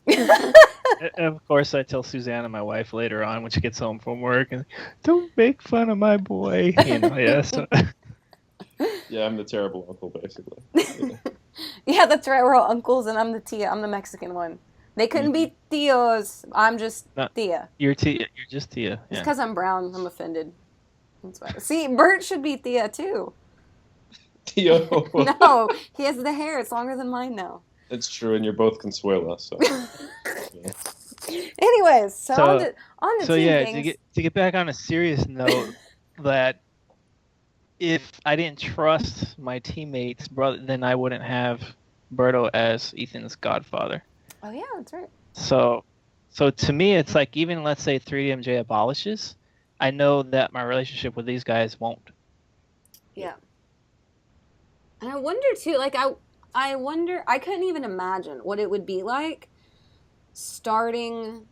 And of course, I tell Susanna, my wife, later on when she gets home from work, and don't make fun of my boy. So. Yeah, I'm the terrible uncle, basically. Yeah, that's right. We're all uncles, and I'm the Tia. I'm the Mexican one. They couldn't be Tios. I'm just Tia. You're Tia. You're just Tia. It's because I'm brown. I'm offended. That's why. See, Bert should be Tia too. Tio. No, he has the hair. It's longer than mine now. It's true, and you're both Consuela. So. Yeah. Anyways, so on the team things. To get back on a serious note, that if I didn't trust my teammates, brother, then I wouldn't have Berto as Ethan's godfather. Oh yeah, that's right. So to me, it's like, even let's say 3DMJ abolishes, I know that my relationship with these guys won't. Yeah. And I wonder too, like I wonder, I couldn't even imagine what it would be like starting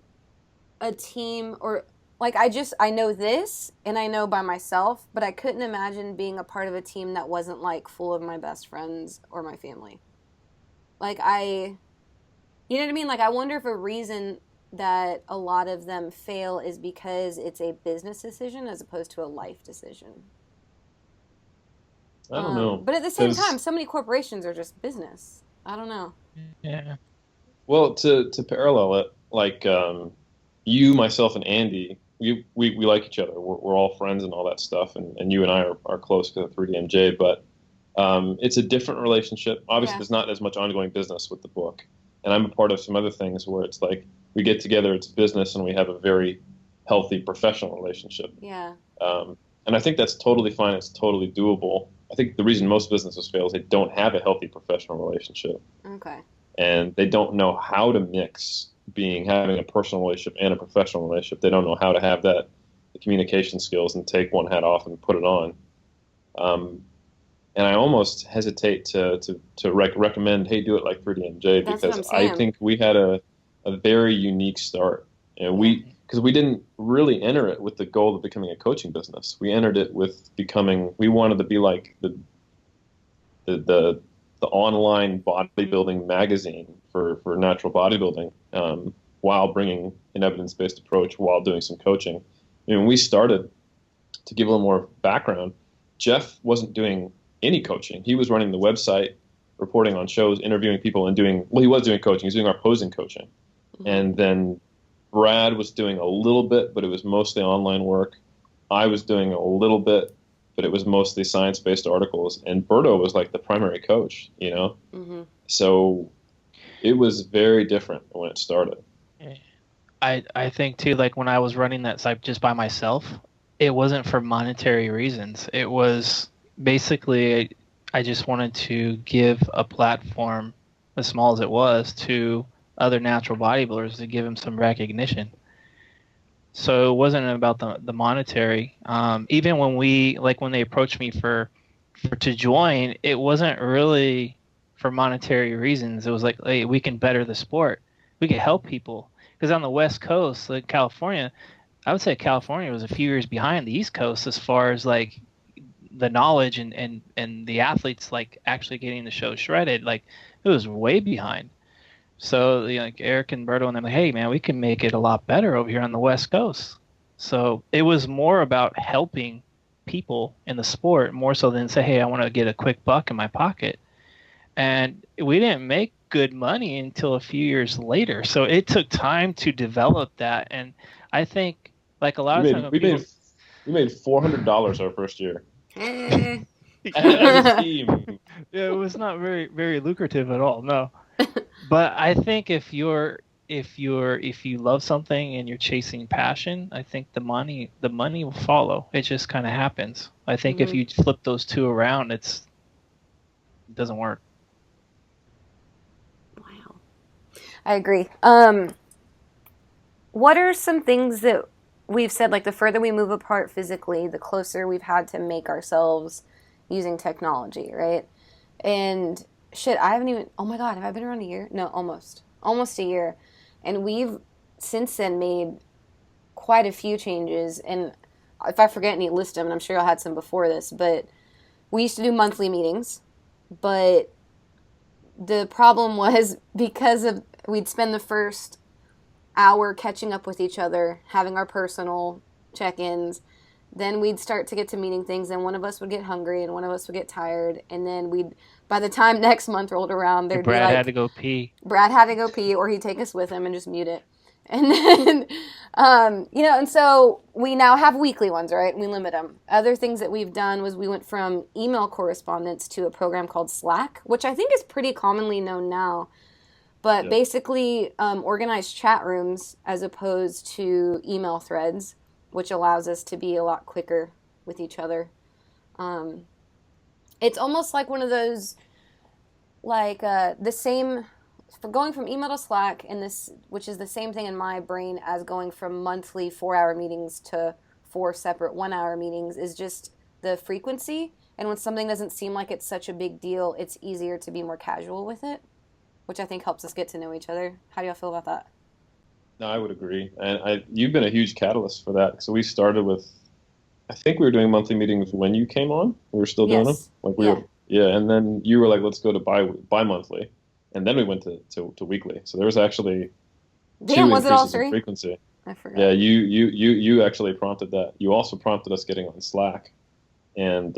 a team, or like I know this and I know by myself, but I couldn't imagine being a part of a team that wasn't like full of my best friends or my family. Like you know what I mean? Like, I wonder if a reason that a lot of them fail is because it's a business decision as opposed to a life decision. I don't know. But at the same time, so many corporations are just business. I don't know. Yeah. Well, to parallel it, like you, myself, and Andy, we like each other. We're all friends and all that stuff, and you and I are close to 3DMJ, but it's a different relationship. Obviously, there's not as much ongoing business with the book. And I'm a part of some other things where it's like we get together, it's business, and we have a very healthy professional relationship. Yeah. And I think that's totally fine. It's totally doable. I think the reason most businesses fail is they don't have a healthy professional relationship. Okay. And they don't know how to mix having a personal relationship and a professional relationship. They don't know how to have the communication skills and take one hat off and put it on. And I almost hesitate to recommend, hey, do it like 3DMJ, because I think we had a very unique start. And because we didn't really enter it with the goal of becoming a coaching business. We entered it with we wanted to be like the online bodybuilding magazine for natural bodybuilding, while bringing an evidence-based approach while doing some coaching. When we started, to give a little more background, Jeff wasn't doing any coaching. He was running the website, reporting on shows, interviewing people, and he was doing coaching. He was doing our posing coaching. Mm-hmm. And then Brad was doing a little bit, but it was mostly online work. I was doing a little bit, but it was mostly science-based articles. And Berto was like the primary coach, Mm-hmm. So it was very different when it started. I think too, like when I was running that site just by myself, it wasn't for monetary reasons. It was basically, I just wanted to give a platform, as small as it was, to other natural bodybuilders to give them some recognition. So it wasn't about the monetary. Even when they approached me to join, it wasn't really for monetary reasons. It was like, hey, we can better the sport. We can help people. Because on the West Coast, like California, I would say California was a few years behind the East Coast as far as like the knowledge and the athletes like actually getting the show shredded, like it was way behind. So like Eric and Berto and them, like, hey man, we can make it a lot better over here on the West Coast. So it was more about helping people in the sport more so than say, hey, I want to get a quick buck in my pocket. And we didn't make good money until a few years later. So it took time to develop that. And I think like a lot of times we made $400 our first year. Eh. As a team. Yeah, it was not very, very lucrative at all. No. But I think if you love something and you're chasing passion, I think the money will follow. It just kind of happens. I think if you flip those two around, it doesn't work. Wow. I agree. What are some things that we've said, like the further we move apart physically, the closer we've had to make ourselves using technology, right? And shit, I haven't even, oh my God, have I been around a year? No, almost a year. And we've since then made quite a few changes. And if I forget any, list them, and I'm sure I had some before this, but we used to do monthly meetings. But the problem was because we'd spend the first hour catching up with each other, having our personal check-ins. Then we'd start to get to meeting things, and one of us would get hungry, and one of us would get tired, and then by the time next month rolled around, there'd be like... Brad had to go pee. Brad had to go pee, or he'd take us with him and just mute it. And then, and so we now have weekly ones, right? We limit them. Other things that we've done was we went from email correspondence to a program called Slack, which I think is pretty commonly known now. But basically organized chat rooms as opposed to email threads, which allows us to be a lot quicker with each other. It's almost like one of those, like the same, for going from email to Slack, which is the same thing in my brain as going from monthly 4-hour meetings to 4 separate 1-hour meetings, is just the frequency. And when something doesn't seem like it's such a big deal, it's easier to be more casual with it, which I think helps us get to know each other. How do y'all feel about that? No, I would agree. And you've been a huge catalyst for that. So we started with, I think we were doing monthly meetings when you came on. We were still doing them. And then you were like, let's go to bi-monthly. And then we went to weekly. So there was actually two increases in frequency. I forgot. Yeah, you actually prompted that. You also prompted us getting on Slack. And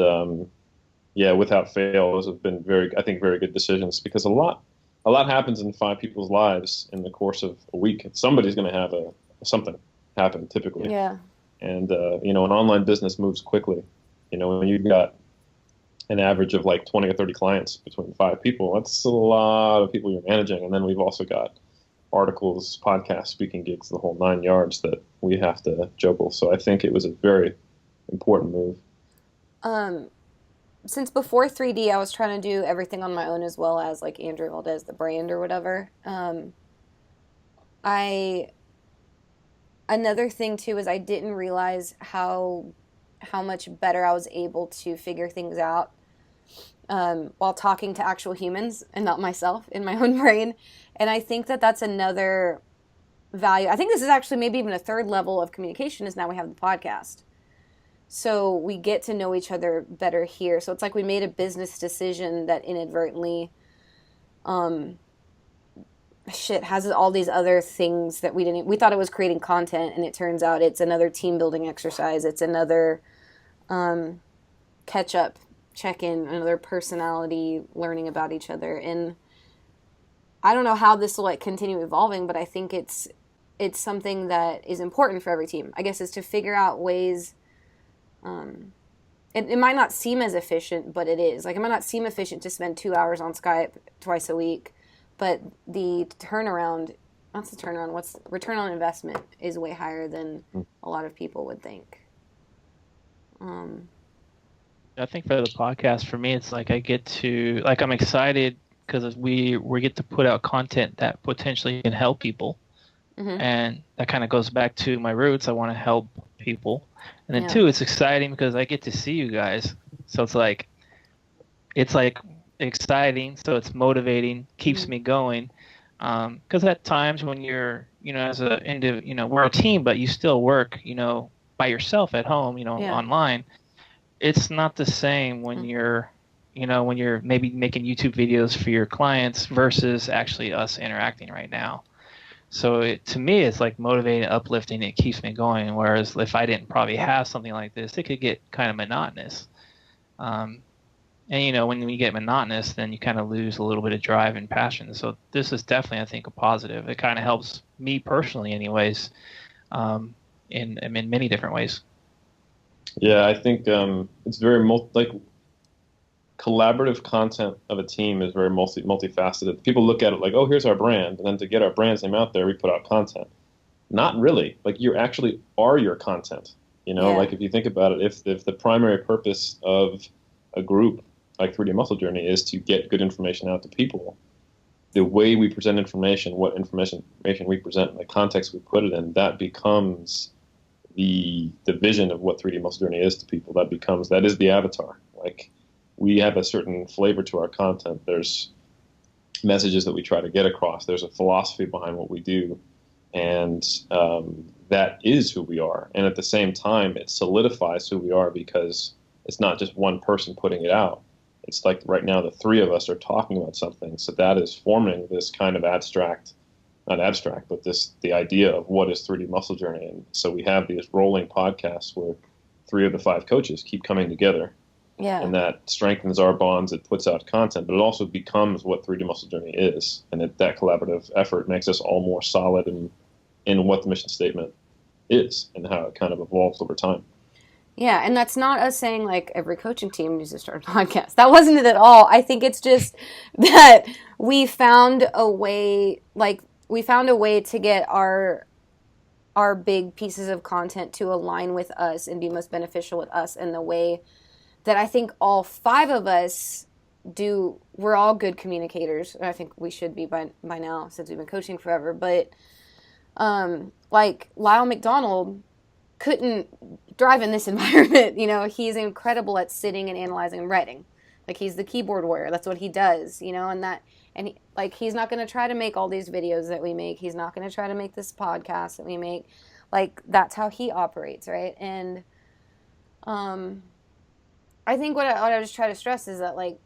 without fail, those have been very good decisions, because a lot happens in 5 people's lives in the course of a week. Somebody's going to have something happen typically. Yeah. And an online business moves quickly. When you've got an average of like 20 or 30 clients between 5 people, that's a lot of people you're managing. And then we've also got articles, podcasts, speaking gigs, the whole 9 yards that we have to juggle. So I think it was a very important move. Since before 3D, I was trying to do everything on my own, as well as like Andrea Valdez, the brand or whatever. Another thing too is I didn't realize how much better I was able to figure things out while talking to actual humans and not myself in my own brain. And I think that's another value. I think this is actually maybe even a third level of communication, is now we have the podcast. So we get to know each other better here. So it's like we made a business decision that inadvertently has all these other things that we thought it was creating content, and it turns out it's another team building exercise. It's another catch up, check-in, another personality learning about each other. And I don't know how this will continue evolving, but I think it's something that is important for every team, I guess, is to figure out ways. It might not seem as efficient, but it is. Like, it might not seem efficient to spend 2 hours on Skype twice a week, but the return on investment is way higher than a lot of people would think. I think for the podcast, for me, it's like I get to, like, I'm excited because we get to put out content that potentially can help people. Mm-hmm. And that kind of goes back to my roots. I want to help people. And then two, it's exciting because I get to see you guys. So it's like exciting. So it's motivating, keeps me going. Because at times when you're, as we're a team, but you still work, by yourself at home, online. it's not the same when you're, when you're maybe making YouTube videos for your clients versus actually us interacting right now. So to me, it's like motivating, uplifting. It keeps me going. Whereas if I didn't probably have something like this, it could get kind of monotonous. And when you get monotonous, then you kind of lose a little bit of drive and passion. So this is definitely, I think, a positive. It kind of helps me personally, anyways, in many different ways. Yeah, I think it's very collaborative content of a team is very multifaceted. People look at it like, oh, here's our brand, and then to get our brand's name out there, we put out content. Not really. Like, you actually are your content. Like, if you think about it, if the primary purpose of a group like 3D Muscle Journey is to get good information out to people, the way we present information, what information we present, and the context we put it in, that becomes the vision of what 3D Muscle Journey is to people. That is the avatar. Like, we have a certain flavor to our content. There's messages that we try to get across. There's a philosophy behind what we do, and that is who we are. And at the same time, it solidifies who we are because it's not just one person putting it out. It's like right now the three of us are talking about something, so that is forming this kind of not abstract, but the idea of what is 3D Muscle Journey. And so we have these rolling podcasts where 3 of the 5 coaches keep coming together. Yeah. And that strengthens our bonds. It puts out content, but it also becomes what 3D Muscle Journey is. And that collaborative effort makes us all more solid in what the mission statement is and how it kind of evolves over time. Yeah, and that's not us saying like every coaching team needs to start a podcast. That wasn't it at all. I think it's just that we found a way to get our big pieces of content to align with us and be most beneficial with us in the way that I think all 5 of us do. We're all good communicators. I think we should be by now since we've been coaching forever. But like Lyle McDonald couldn't thrive in this environment. He's incredible at sitting and analyzing and writing. Like, he's the keyboard warrior. That's what he does, he's not going to try to make all these videos that we make. He's not going to try to make this podcast that we make. Like, that's how he operates, right? And I think what I just try to stress is that, like,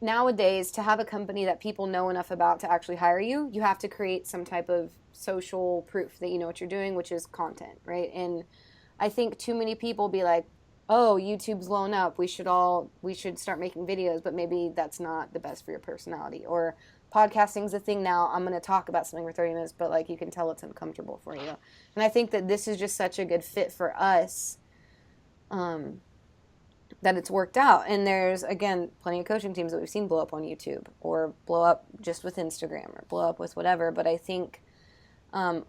nowadays, to have a company that people know enough about to actually hire you, you have to create some type of social proof that you know what you're doing, which is content, right? And I think too many people be like, oh, YouTube's blown up, we should start making videos, but maybe that's not the best for your personality. Or podcasting's a thing now, I'm going to talk about something for 30 minutes, but like you can tell it's uncomfortable for you. And I think that this is just such a good fit for us, that it's worked out. And there's, again, plenty of coaching teams that we've seen blow up on YouTube or blow up just with Instagram or blow up with whatever. But I think I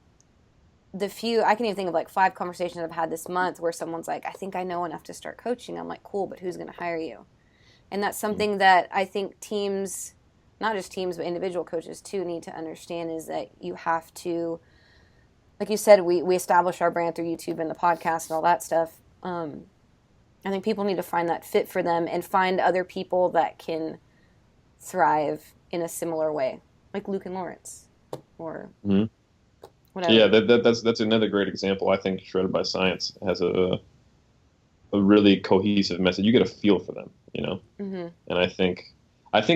can even think of like 5 conversations I've had this month where someone's like, I think I know enough to start coaching. I'm like, cool, but who's going to hire you? And that's something that I think teams, not just teams, but individual coaches too, need to understand, is that you have to, like you said, we establish our brand through YouTube and the podcast and all that stuff. I think people need to find that fit for them and find other people that can thrive in a similar way, like Luke and Lawrence or whatever. Yeah, that's another great example. I think Shredded by Science has a really cohesive message. You get a feel for them, And I think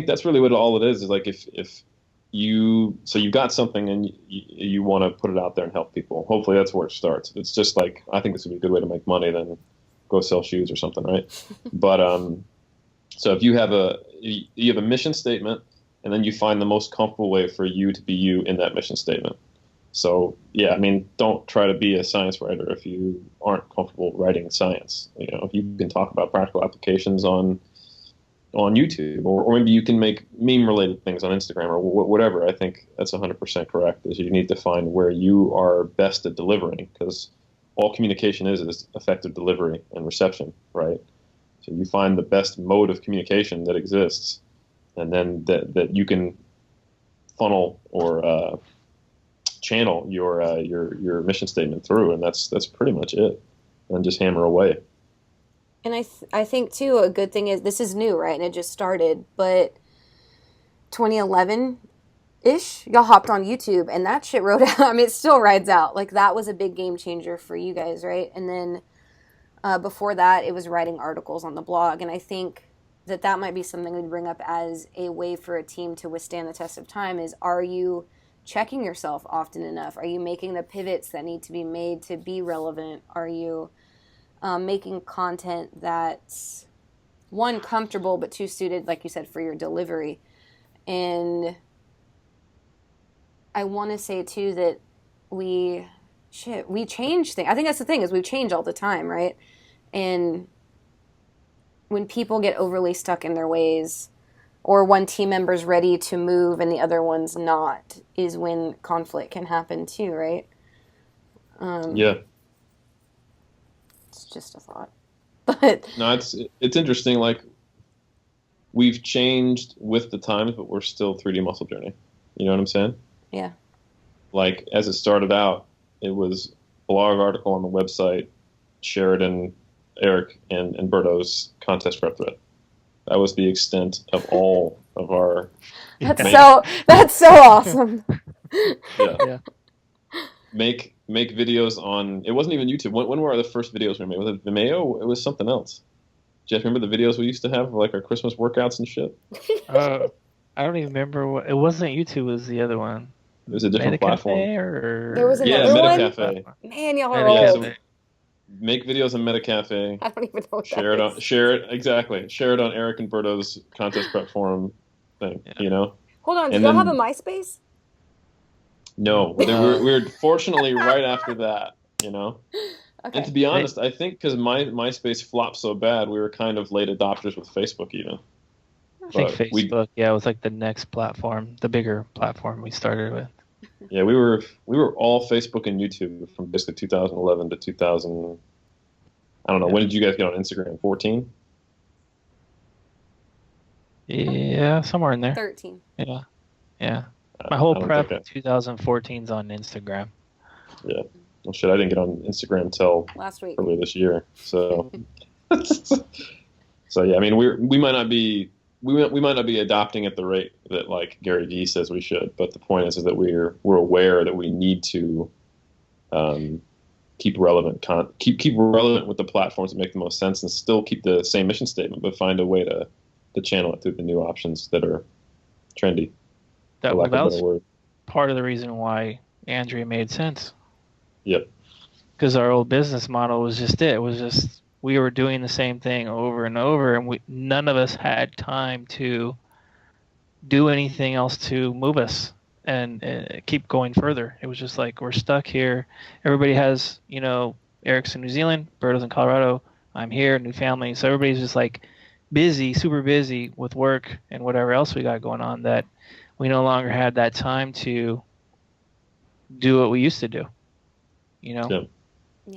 that's really what all it is like if you've got something and you want to put it out there and help people. Hopefully that's where it starts. It's just like, I think this would be a good way to make money than go sell shoes or something, right? But so if you have a mission statement, and then you find the most comfortable way for you to be you in that mission statement. So yeah, I mean, don't try to be a science writer if you aren't comfortable writing science. If you can talk about practical applications on YouTube, or maybe you can make meme-related things on Instagram or whatever. I think that's 100% correct. Is you need to find where you are best at delivering, because all communication is effective delivery and reception, right? So you find the best mode of communication that exists, and then that you can funnel or channel your mission statement through, and that's pretty much it. And just hammer away. And I think too, a good thing is, this is new, right? And it just started, but 2011-ish, y'all hopped on YouTube, and that shit rode out. I mean, it still rides out. Like, that was a big game changer for you guys, right? And then Before that, it was writing articles on the blog. And I think that might be something we'd bring up as a way for a team to withstand the test of time is, are you checking yourself often enough? Are you making the pivots that need to be made to be relevant? Are you making content that's, one, comfortable, but two, suited, like you said, for your delivery? And I want to say, too, that we change things. I think that's the thing, is we change all the time, right? And when people get overly stuck in their ways, or one team member's ready to move and the other one's not, is when conflict can happen too, right? Yeah. It's just a thought. But no, it's interesting. Like, we've changed with the times, but we're still 3D Muscle Journey. You know what I'm saying? Yeah. Like, as it started out, it was blog article on the website, Sheridan, Eric, and Berto's contest prep thread. That was the extent of all of our. That's so awesome. Yeah. Make videos on. It wasn't even YouTube. When were the first videos we made? Was it Vimeo? It was something else. Jeff, remember the videos we used to have, like our Christmas workouts and shit? I don't even remember it wasn't YouTube. It was the other one. It was a different platform. There was another one. MetaCafe. Man, y'all are old. So make videos on MetaCafe. I don't even know what share that is. Share it on Eric and Berto's contest prep forum thing. Yeah. You know. Hold on. Did y'all have a MySpace? No, we were fortunately right after that. You know. Okay. And to be honest, I think because MySpace flopped so bad, we were kind of late adopters with Facebook even. I think Facebook, it was like the next platform, the bigger platform we started with. Yeah, we were all Facebook and YouTube from basically 2011 to 2000. I don't know. Yeah. When did you guys get on Instagram? 14? Yeah, somewhere in there. 13. Yeah. My whole prep 2014's on Instagram. Yeah. Well, shit, I didn't get on Instagram until last week, earlier this year. So, so yeah. I mean, we might not be adopting at the rate that like Gary Vee says we should, but the point is that we're aware that we need to keep relevant with the platforms that make the most sense and still keep the same mission statement, but find a way to channel it through the new options that are trendy. That was part of the reason why Andrea made sense. Yep. Because our old business model was just it. It was just we were doing the same thing over and over, and none of us had time to do anything else to move us and keep going further. It was just like, we're stuck here. Everybody has, Eric's in New Zealand, Berto's in Colorado, I'm here, new family. So everybody's just like busy, super busy with work and whatever else we got going on, that we no longer had that time to do what we used to do, Yeah.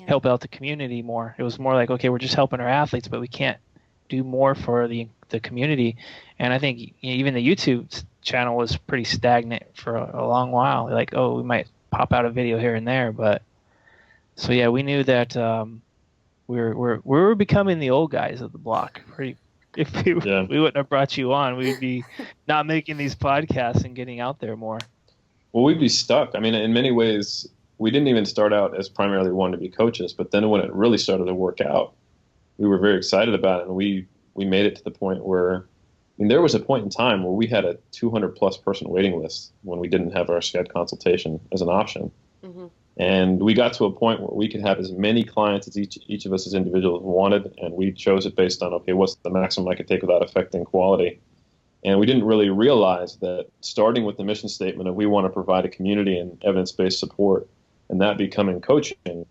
Help out the community more. It was more like, okay, we're just helping our athletes, but we can't do more for the community. And I think even the YouTube channel was pretty stagnant for a long while. Like, oh, we might pop out a video here and there, but so yeah, we knew that we were becoming the old guys of the block. If we wouldn't have brought you on, we'd be not making these podcasts and getting out there more. Well, we'd be stuck. I mean, in many ways, we didn't even start out as primarily wanting to be coaches, but then when it really started to work out, we were very excited about it, and we made it to the point where, there was a point in time where we had a 200-plus person waiting list when we didn't have our SCAD consultation as an option. Mm-hmm. And we got to a point where we could have as many clients as each of us as individuals wanted, and we chose it based on, okay, what's the maximum I could take without affecting quality? And we didn't really realize that starting with the mission statement of we want to provide a community and evidence-based support, and that becoming coaching,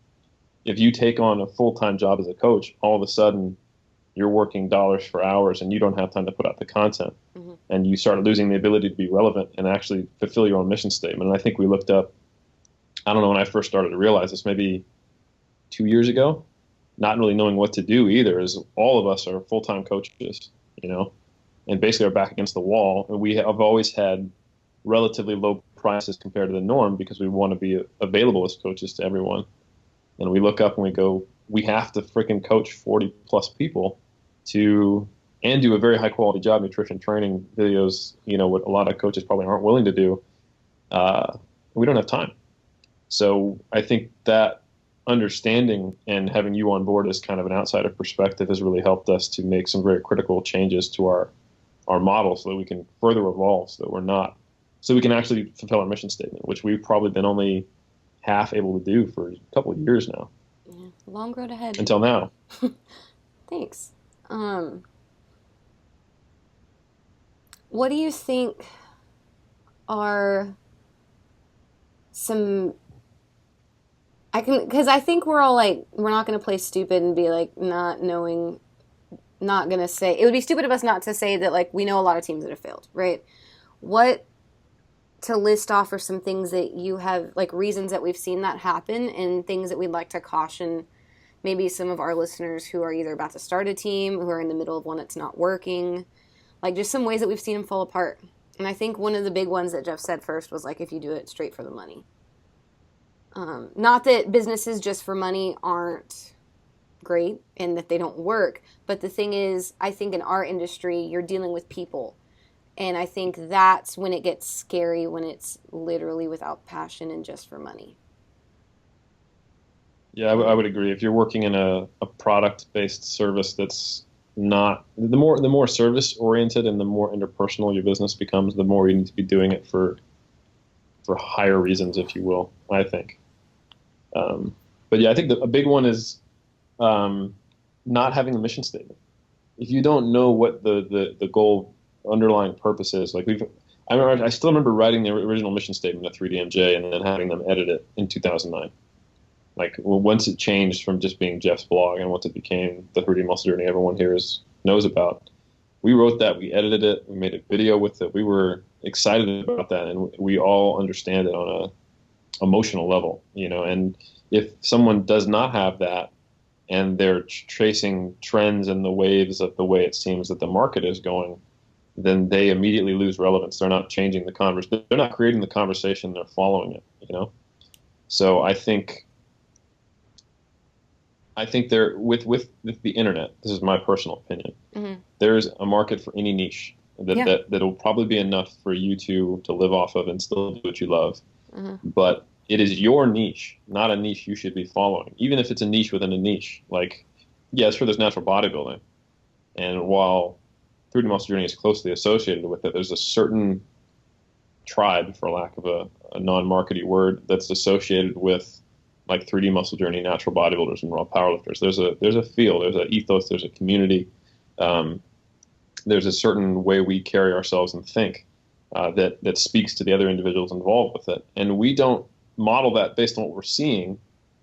if you take on a full-time job as a coach, all of a sudden you're working dollars for hours and you don't have time to put out the content. Mm-hmm. And you start losing the ability to be relevant and actually fulfill your own mission statement. And I think we looked up, I don't know when I first started to realize this, maybe 2 years ago, not really knowing what to do either, is all of us are full-time coaches, and basically are back against the wall. And we have always had relatively low prices compared to the norm because we want to be available as coaches to everyone. And we look up and we go, we have to freaking coach 40 plus people and do a very high quality job, nutrition training videos, what a lot of coaches probably aren't willing to do. We don't have time. So I think that understanding and having you on board as kind of an outsider perspective has really helped us to make some very critical changes to our model so that we can further evolve, so we can actually fulfill our mission statement, which we've probably been only half able to do for a couple of years now. Yeah, long road ahead. Until now. Thanks. What do you think are some... because I think we're all like, we're not going to play stupid and be like, not going to say, it would be stupid of us not to say that, like, we know a lot of teams that have failed, right? What to list off are some things that you have, like, reasons that we've seen that happen and things that we'd like to caution maybe some of our listeners who are either about to start a team, who are in the middle of one that's not working, like just some ways that we've seen them fall apart. And I think one of the big ones that Jeff said first was, like, if you do it straight for the money. Not that businesses just for money aren't great and that they don't work, but the thing is, I think in our industry, you're dealing with people. And I think that's when it gets scary, when it's literally without passion and just for money. Yeah, I would agree. If you're working in a product-based service that's not, the more service-oriented and the more interpersonal your business becomes, the more you need to be doing it for higher reasons, if you will, I think. But yeah, I think a big one is not having a mission statement. If you don't know what the goal underlying purpose is, like I still remember writing the original mission statement of 3DMJ and then having them edit it in 2009. Like, once it changed from just being Jeff's blog and once it became the 3D Muscle Journey everyone here knows about, we wrote that, we edited it, we made a video with it, we were excited about that, and we all understand it on a emotional level, and if someone does not have that and they're tracing trends and the waves of the way it seems that the market is going, then they immediately lose relevance. They're not changing the conversation. They're not creating the conversation. They're following it, So I think there, with the internet, this is my personal opinion, Mm-hmm. there's a market for any niche that'll probably be enough for you to live off of and still do what you love. Mm-hmm. But it is your niche, not a niche you should be following, even if it's a niche within a niche. Like, yeah, sure, there's natural bodybuilding. And while 3D Muscle Journey is closely associated with it, there's a certain tribe, for lack of a non-markety word, that's associated with, like, 3D Muscle Journey, natural bodybuilders, and raw powerlifters. There's a feel, there's an ethos, there's a community. There's a certain way we carry ourselves and think that speaks to the other individuals involved with it. And we don't model that based on what we're seeing.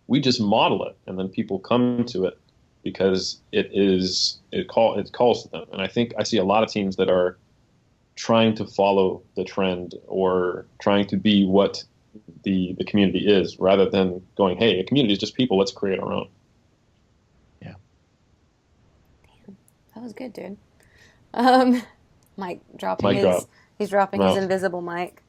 We just model it, and then people come to it because it calls to them. And I think I see a lot of teams that are trying to follow the trend or trying to be what the community is, rather than going, hey, a community is just people, let's create our own. Yeah. Damn, that was good, dude. Mike dropping Mic drop. He's dropping his invisible mic.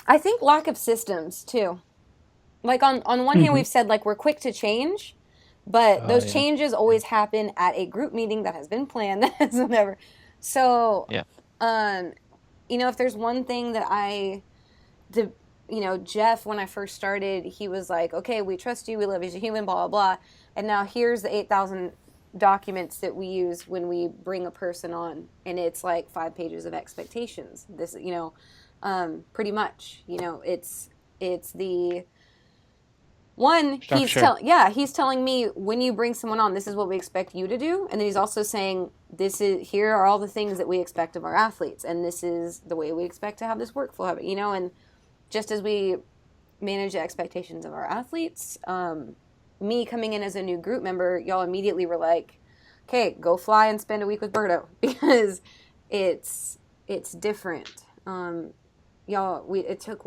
I think lack of systems too. Like, on one hand, we've said, like, we're quick to change, but those changes always happen at a group meeting that has been planned, that has never. So, if there's one thing that Jeff, when I first started, he was like, okay, we trust you, we love you as a human, blah, blah, blah. And now here's the 8,000 documents that we use when we bring a person on, and it's like 5 pages of expectations. This, pretty much, it's the one, he's telling me, when you bring someone on, this is what we expect you to do. And then he's also saying, here are all the things that we expect of our athletes. And this is the way we expect to have this workflow habit, and just as we manage the expectations of our athletes, me coming in as a new group member, y'all immediately were like, okay, go fly and spend a week with Berto, because it's different. It took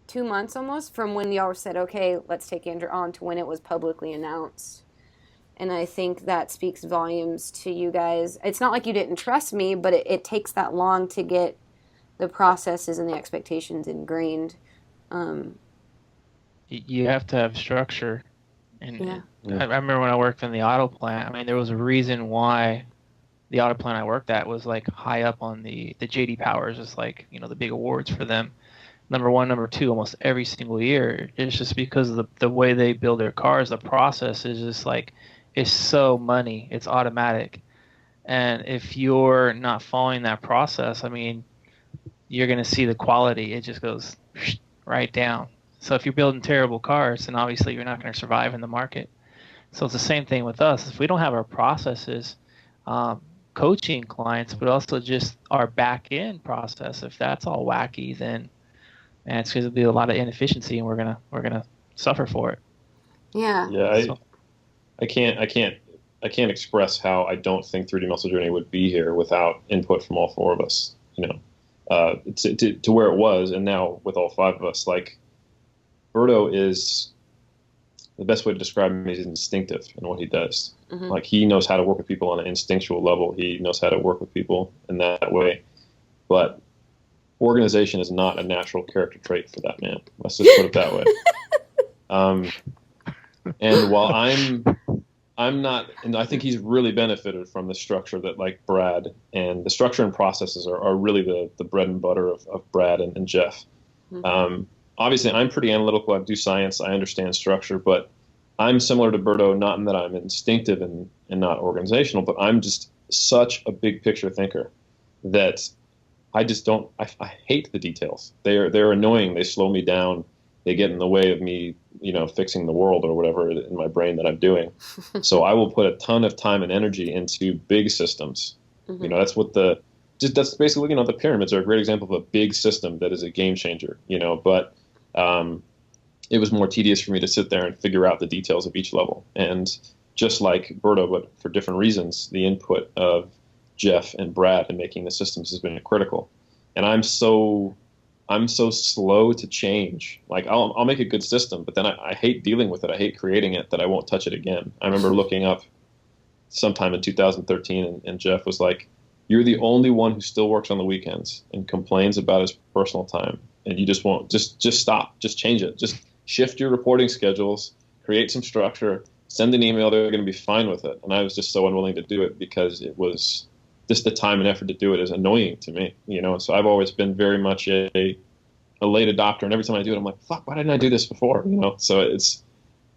2 months almost from when y'all said, okay, let's take Andrew on, to when it was publicly announced. And I think that speaks volumes to you guys. It's not like you didn't trust me, but it takes that long to get the processes and the expectations ingrained. You have to have structure. And I remember when I worked in the auto plant, there was a reason why the auto plant I worked at was, like, high up on the JD Powers, just like, the big awards for them. number one, number two, almost every single year. It's just because of the way they build their cars, the process is just like, it's so money, it's automatic. And if you're not following that process, I mean, you're going to see the quality. It just goes right down. So if you're building terrible cars, then obviously you're not going to survive in the market. So it's the same thing with us. If we don't have our processes, coaching clients, but also just our back end process, if that's all wacky, then it's going to be a lot of inefficiency, and we're gonna suffer for it. Yeah. Yeah. I can't express how I don't think 3D Muscle Journey would be here without input from all four of us. To where it was, and now with all five of us, like Berto is, the best way to describe him is instinctive in what he does. Mm-hmm. Like, he knows how to work with people on an instinctual level. He knows how to work with people in that way. But organization is not a natural character trait for that man. Let's just put it that way. And while I'm not, and I think he's really benefited from the structure that, like Brad, and the structure and processes are really the bread and butter of Brad and Jeff. Mm-hmm. Obviously, I'm pretty analytical. I do science. I understand structure, but I'm similar to Berto, not in that I'm instinctive and not organizational, but I'm just such a big picture thinker that I just don't. I hate the details. They're annoying. They slow me down. They get in the way of me, fixing the world or whatever in my brain that I'm doing. So I will put a ton of time and energy into big systems. Mm-hmm. That's what that's basically, the pyramids are a great example of a big system that is a game changer, but it was more tedious for me to sit there and figure out the details of each level. And just like Berto, but for different reasons, the input of Jeff and Brad in making the systems has been critical. And I'm so slow to change. Like, I'll make a good system, but then I hate dealing with it. I hate creating it, that I won't touch it again. I remember looking up sometime in 2013, and Jeff was like, "You're the only one who still works on the weekends and complains about his personal time. And you just won't, just stop, just change it. Just shift your reporting schedules, create some structure, send an email, they're going to be fine with it." And I was just so unwilling to do it because it was just the time and effort to do it is annoying to me, So I've always been very much a late adopter, and every time I do it, I'm like, fuck, why didn't I do this before? So it's,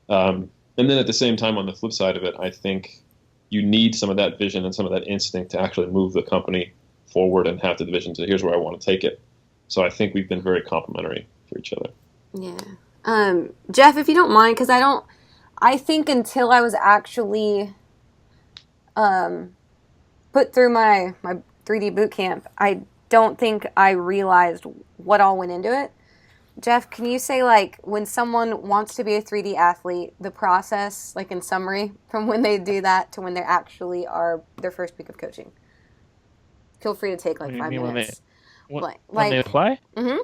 and then at the same time, on the flip side of it, I think you need some of that vision and some of that instinct to actually move the company forward and have the vision to, here's where I want to take it. So I think we've been very complimentary for each other. Yeah. Jeff, if you don't mind, because I think until I was actually put through my 3D boot camp, I don't think I realized what all went into it. Jeff, can you say, like, when someone wants to be a 3D athlete, the process, like in summary, from when they do that to when they actually are their first week of coaching? Feel free to take like 5 minutes. When they apply? Mm-hmm.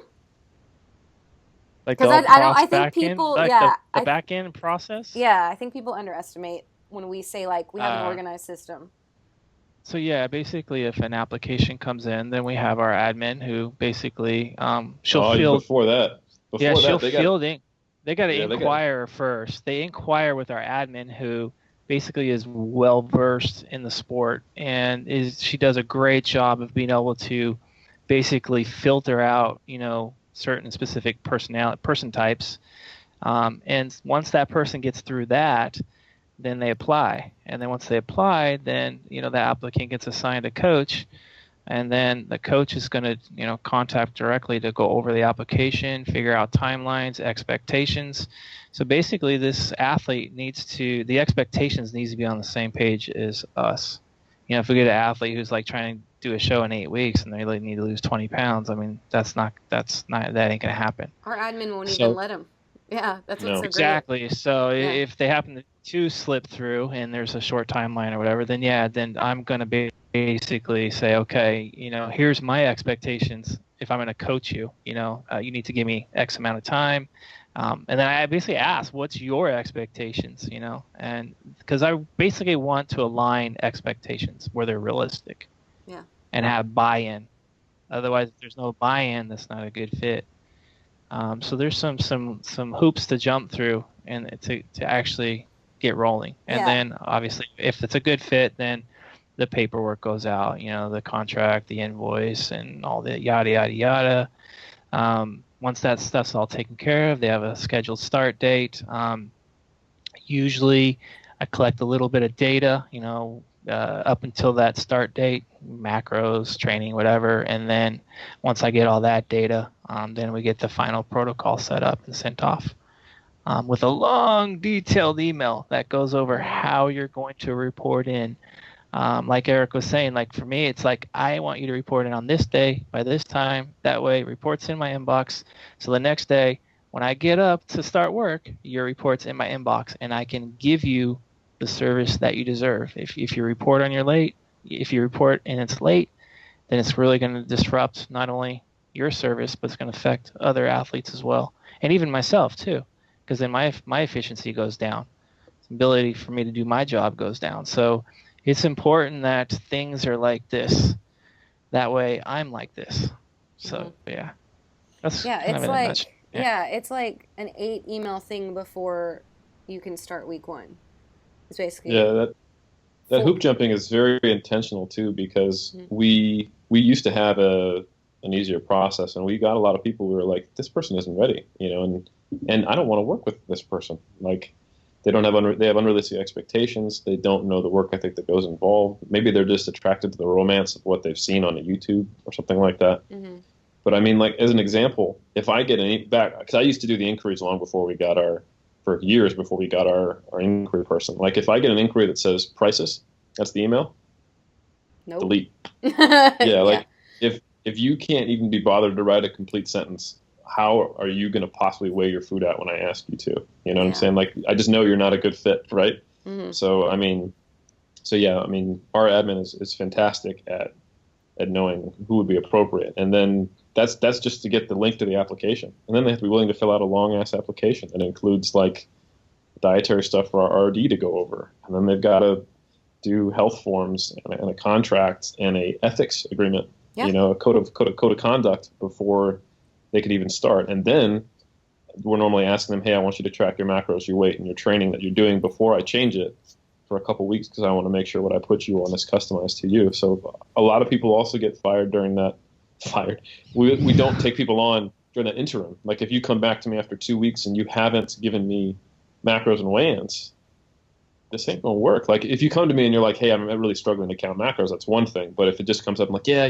Like, because I think people, the back end process. Yeah, I think people underestimate when we say, like, we have an organized system. So yeah, basically, if an application comes in, then we have our admin who basically she'll field. She'll fielding. They got to inquire first. They inquire with our admin, who basically is well versed in the sport, and she does a great job of being able to basically filter out, certain specific person types, and once that person gets through that, then they apply. And then once they apply, then, the applicant gets assigned a coach, and then the coach is going to, contact directly to go over the application, figure out timelines, expectations. So basically, this athlete the expectations needs to be on the same page as us. If we get an athlete who's like trying to do a show in 8 weeks and they really need to lose 20 pounds, I mean, that ain't going to happen. Our admin won't even let them. Yeah, that's what's so exactly. great. So if they happen to slip through and there's a short timeline or whatever, then I'm going to basically say, okay, here's my expectations. If I'm going to coach you, you need to give me X amount of time. And then I basically ask, what's your expectations, and because I basically want to align expectations where they're realistic, and have buy-in. Otherwise, if there's no buy-in, that's not a good fit. So there's some hoops to jump through and to actually get rolling. And then obviously, if it's a good fit, then the paperwork goes out, the contract, the invoice, and all the yada, yada, yada. once that stuff's all taken care of, they have a scheduled start date. Usually I collect a little bit of data, up until that start date, macros, training, whatever. And then once I get all that data, then we get the final protocol set up and sent off with a long, detailed email that goes over how you're going to report in. Like Eric was saying, like for me, it's like, I want you to report in on this day by this time. That way, reports in my inbox. So the next day, when I get up to start work, your report's in my inbox, and I can give you the service that you deserve. If you report on your late, if you report and it's late, then it's really going to disrupt not only your service, but it's going to affect other athletes as well, and even myself too, because then my efficiency goes down. The ability for me to do my job goes down. So it's important that things are like this. That way, I'm like this. So yeah, that's kind of in a nutshell. Yeah, it's like an 8 email thing before you can start week 1. It's basically that hoop jumping is very intentional too, because we used to have an easier process, and we got a lot of people who were like, this person isn't ready, and I don't want to work with this person. Like, they have unrealistic expectations. They don't know the work ethic that goes involved. Maybe they're just attracted to the romance of what they've seen on a YouTube or something like that. But I mean, like, as an example, if I get because I used to do the inquiries long before we got for years before we got our inquiry person. Like, if I get an inquiry that says prices, that's the email. Nope. Delete. Like if you can't even be bothered to write a complete sentence, how are you going to possibly weigh your food out when I ask you to? You know what I'm saying? Like, I just know you're not a good fit, right? So our admin is fantastic at knowing who would be appropriate, and then that's just to get the link to the application, and then they have to be willing to fill out a long ass application that includes like dietary stuff for our RD to go over, and then they've got to do health forms and a contract and a ethics agreement, a code of conduct before they could even start. And then we're normally asking them, hey, I want you to track your macros, your weight, and your training that you're doing before I change it for a couple weeks, because I want to make sure what I put you on is customized to you. So a lot of people also get fired during that. We don't take people on during that interim. Like, if you come back to me after 2 weeks and you haven't given me macros and weigh-ins, this ain't gonna work. Like, if you come to me and you're like, hey, I'm really struggling to count macros, that's one thing. But if it just comes up, I'm like, yeah,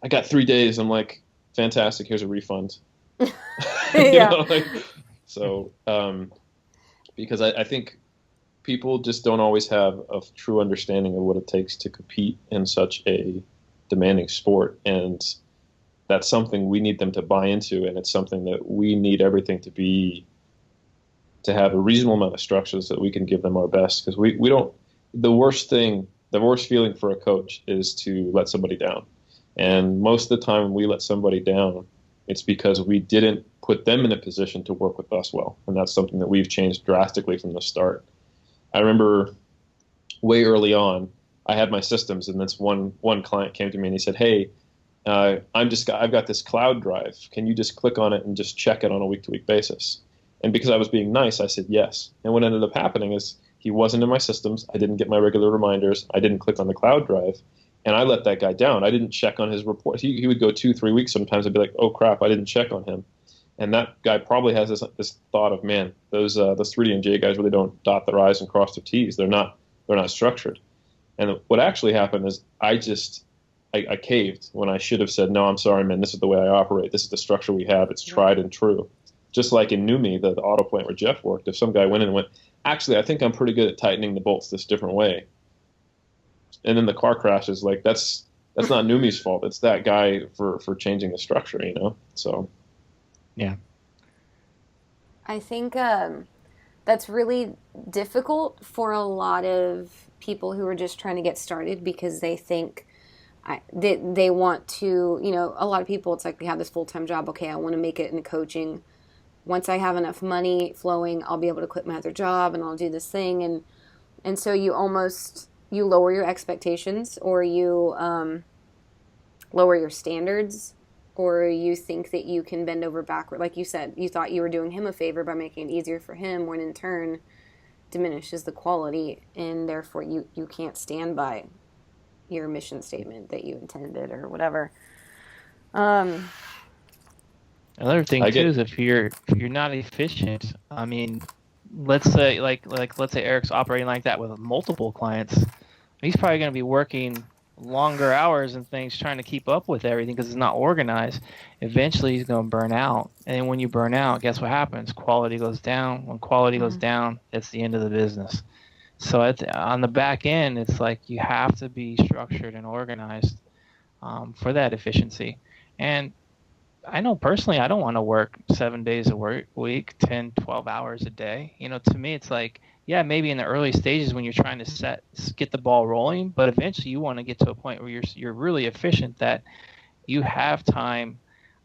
I got 3 days. I'm like, fantastic, here's a refund. Because I think people just don't always have a true understanding of what it takes to compete in such a demanding sport, and that's something we need them to buy into, and it's something that we need everything to have a reasonable amount of structure so that we can give them our best, because we don't. The worst feeling for a coach is to let somebody down, and most of the time when we let somebody down, it's because we didn't put them in a position to work with us well, and that's something that we've changed drastically from the start. I remember way early on, I had my systems, and this one client came to me and he said, hey, I've got this cloud drive. Can you just click on it and just check it on a week-to-week basis? And because I was being nice, I said yes. And what ended up happening is he wasn't in my systems. I didn't get my regular reminders. I didn't click on the cloud drive. And I let that guy down. I didn't check on his report. He would go 2-3 weeks sometimes. I'd be like, oh, crap, I didn't check on him. And that guy probably has this thought of, man, those 3D&J guys really don't dot their I's and cross their T's. They're not structured. And what actually happened is I caved when I should have said, no, I'm sorry, man, this is the way I operate. This is the structure we have. It's tried and true. Just like in Numi, the auto plant where Jeff worked, if some guy went in and went, actually, I think I'm pretty good at tightening the bolts this different way, and then the car crashes, like that's not Numi's fault. It's that guy for changing the structure, So, yeah. I think that's really difficult for a lot of people who are just trying to get started, because they think they want to, a lot of people, it's like they have this full-time job. Okay, I want to make it in coaching. Once I have enough money flowing, I'll be able to quit my other job and I'll do this thing. And so you lower your expectations, or you lower your standards, or you think that you can bend over backward. Like you said, you thought you were doing him a favor by making it easier for him, when in turn diminishes the quality, and therefore you can't stand by your mission statement that you intended or whatever. Another thing I too get is if you're not efficient, I mean, let's say let's say Eric's operating like that with multiple clients, he's probably going to be working longer hours and things trying to keep up with everything because it's not organized. Eventually, he's going to burn out. And when you burn out, guess what happens? Quality goes down. When quality goes down, it's the end of the business. So on the back end, it's like you have to be structured and organized for that efficiency. And I know personally, I don't want to work 7 days a week, 10, 12 hours a day. To me, it's like, yeah, maybe in the early stages when you're trying to get the ball rolling, but eventually you want to get to a point where you're really efficient that you have time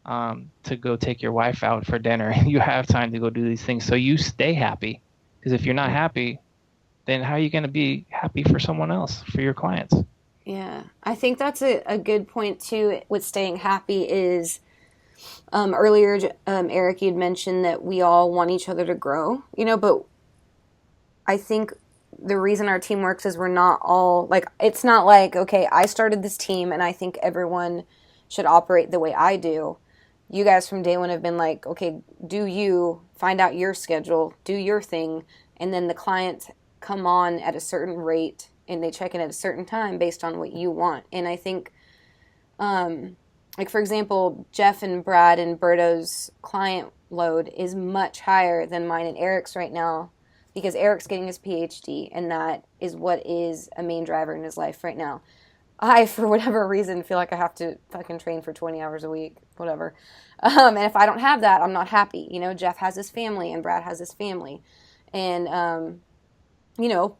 to go take your wife out for dinner. You have time to go do these things so you stay happy. Because if you're not happy, then how are you going to be happy for someone else, for your clients? Yeah, I think that's a good point too with staying happy is earlier, Eric, you'd mentioned that we all want each other to grow, but I think the reason our team works is we're not all like, it's not like, okay, I started this team and I think everyone should operate the way I do. You guys from day one have been like, okay, do you find out your schedule, do your thing, and then the clients come on at a certain rate and they check in at a certain time based on what you want. And I think, like for example, Jeff and Brad and Berto's client load is much higher than mine and Eric's right now because Eric's getting his PhD and that is what is a main driver in his life right now. I, for whatever reason, feel like I have to fucking train for 20 hours a week, whatever. And if I don't have that, I'm not happy. Jeff has his family and Brad has his family. And,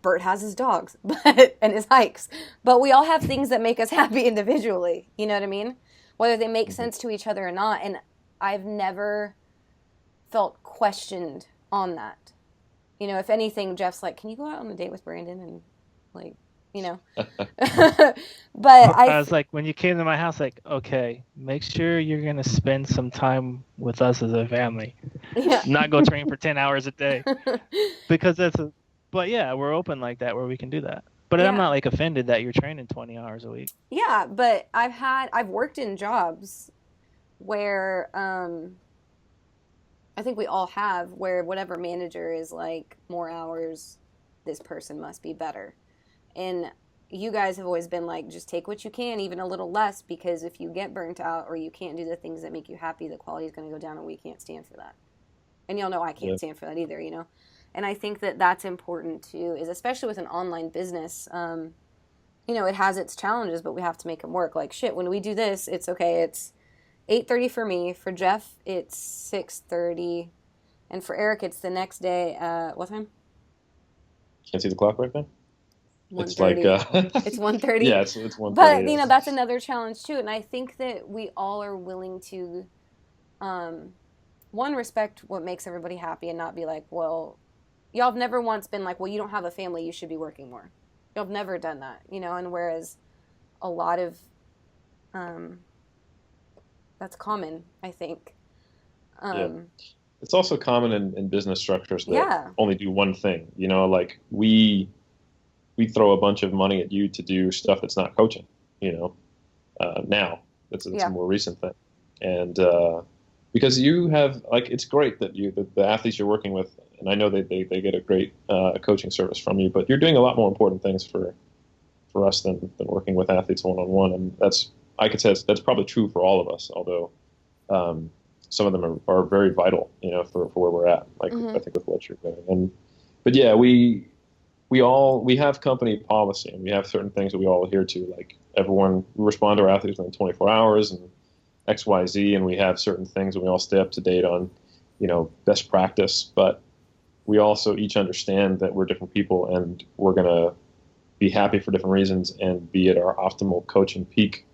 Bert has his dogs and his hikes. But we all have things that make us happy individually. You know what I mean? Whether they make sense to each other or not. And I've never felt questioned on that. If anything, Jeff's like, can you go out on a date with Brandon? And like, but I was like, when you came to my house, like, okay, make sure you're going to spend some time with us as a family. Yeah. Not go train for 10 hours a day. Because but yeah, we're open like that where we can do that. But I'm not like offended that you're training 20 hours a week. Yeah, but I've worked in jobs where I think we all have where whatever manager is like more hours, this person must be better. And you guys have always been like, just take what you can, even a little less, because if you get burnt out or you can't do the things that make you happy, the quality is going to go down and we can't stand for that. And y'all know I can't stand for that either, And I think that that's important too, is especially with an online business, it has its challenges, but we have to make them work. Like, shit, when we do this, it's okay. It's 8:30 for me. For Jeff, it's 6:30. And for Eric, it's the next day. What time? Can't see the clock right now. It's like it's 1:30. Yeah, it's 1:30. But that's another challenge too, and I think that we all are willing to, one, respect what makes everybody happy, and not be like, well, y'all have never once been like, well, you don't have a family, you should be working more. Y'all have never done that, And whereas a lot of, that's common, I think. It's also common in business structures that only do one thing. Like we throw a bunch of money at you to do stuff that's not coaching, now. It's a more recent thing. And because you have, like, it's great that the athletes you're working with, and I know they get a great coaching service from you, but you're doing a lot more important things for us than working with athletes one-on-one. And I could say that's probably true for all of us, although some of them are very vital, for where we're at, like I think with what you're doing. But yeah, we have company policy, and we have certain things that we all adhere to. Like we respond to our athletes within 24 hours and X, Y, Z, and we have certain things and we all stay up to date on, best practice. But we also each understand that we're different people and we're going to be happy for different reasons and be at our optimal coaching peak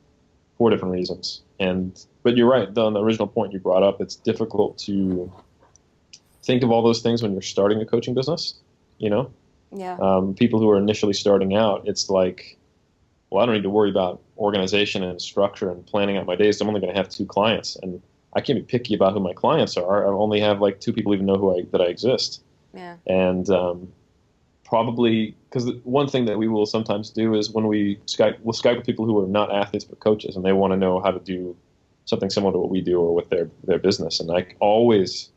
for different reasons. But you're right, on the original point you brought up, it's difficult to think of all those things when you're starting a coaching business, Yeah. People who are initially starting out, it's like, well, I don't need to worry about organization and structure and planning out my days. I'm only going to have 2 clients, and I can't be picky about who my clients are. I only have like 2 people even know that I exist. Yeah. And probably because one thing that we will sometimes do is when we'll Skype with people who are not athletes but coaches, and they want to know how to do something similar to what we do or with their business. And I always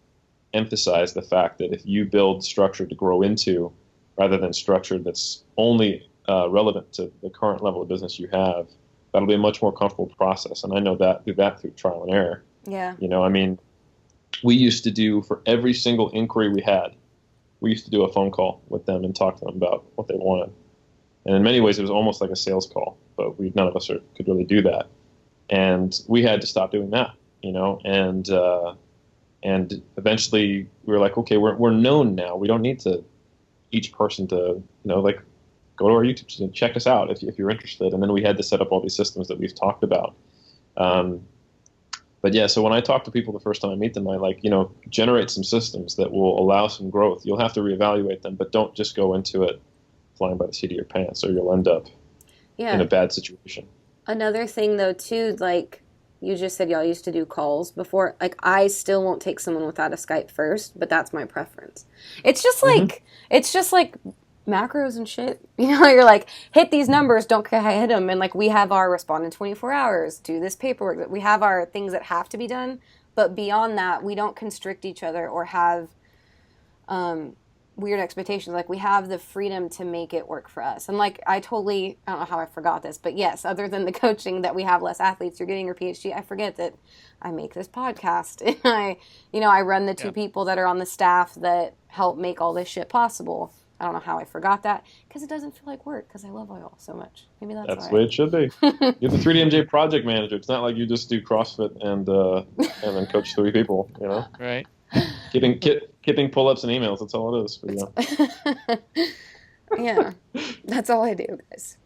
emphasize the fact that if you build structure to grow into rather than structure that's only relevant to the current level of business you have, that'll be a much more comfortable process. And I know that through trial and error. Yeah. I mean, we used to do, for every single inquiry we had, we used to do a phone call with them and talk to them about what they wanted. And in many ways, it was almost like a sales call, but none of us could really do that. And we had to stop doing that, and eventually we were like, okay, we're known now. We don't need to each person to, go to our YouTube channel and check us out if you're interested. And then we had to set up all these systems that we've talked about. But yeah, so when I talk to people the first time I meet them, I generate some systems that will allow some growth. You'll have to reevaluate them, but don't just go into it flying by the seat of your pants, or you'll end up in a bad situation. Another thing, though, too, like you just said, y'all used to do calls before. Like, I still won't take someone without a Skype first, but that's my preference. It's just like macros and shit. You're like, hit these numbers, don't hit them. And like, we have our respond in 24 hours, do this paperwork. We have our things that have to be done. But beyond that, we don't constrict each other or have weird expectations. Like, we have the freedom to make it work for us. And like, I don't know how I forgot this, but yes, other than the coaching that we have less athletes, you're getting your PhD, I forget that I make this podcast and I run the two people that are on the staff that help make all this shit possible. I don't know how I forgot that, because it doesn't feel like work, because I love y'all so much. Maybe that's the way it should be. You're the 3DMJ project manager. It's not like you just do CrossFit and then coach 3 people, Right. Kipping pull-ups and emails. That's all it is for you. Yeah, that's all I do, guys.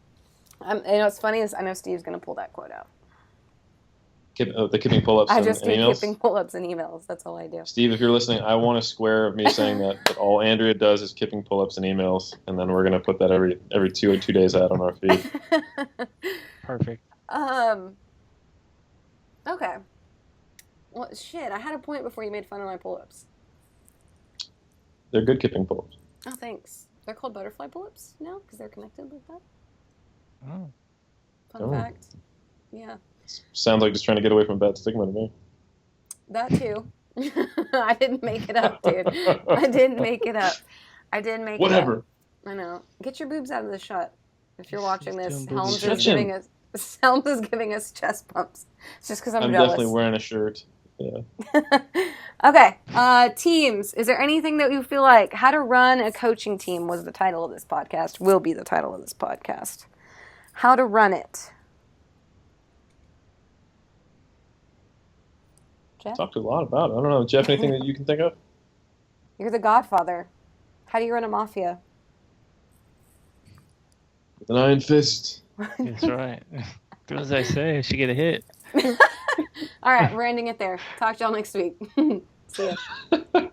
What's funny is I know Steve's going to pull that quote out. The kipping pull-ups and emails? I just do kipping pull-ups and emails. That's all I do. Steve, if you're listening, I want a square of me saying that all Andrea does is kipping pull-ups and emails, and then we're going to put that every 2 days out on our feed. Perfect. Okay. Well, shit, I had a point before you made fun of my pull-ups. They're good kipping pull-ups. Oh, thanks. They're called butterfly pull-ups now because they're connected like that. Oh. Fun fact. Yeah. Sounds like just trying to get away from bad stigma to me. That too. I didn't make it up, dude. I didn't make it up. Whatever. I know. Get your boobs out of the shut. If you're watching this, Helms is giving us chest bumps. It's just because I'm jealous. Definitely wearing a shirt. Yeah. Okay. Teams. Is there anything that you feel like how to run a coaching team was the title of this podcast? Will be the title of this podcast. How to run it. Jeff? Talked a lot about it. I don't know. Jeff, anything that you can think of? You're the godfather. How do you run a mafia? With an iron fist. That's right. Do as I say, she get a hit. All right, we're ending it there. Talk to y'all next week. See ya.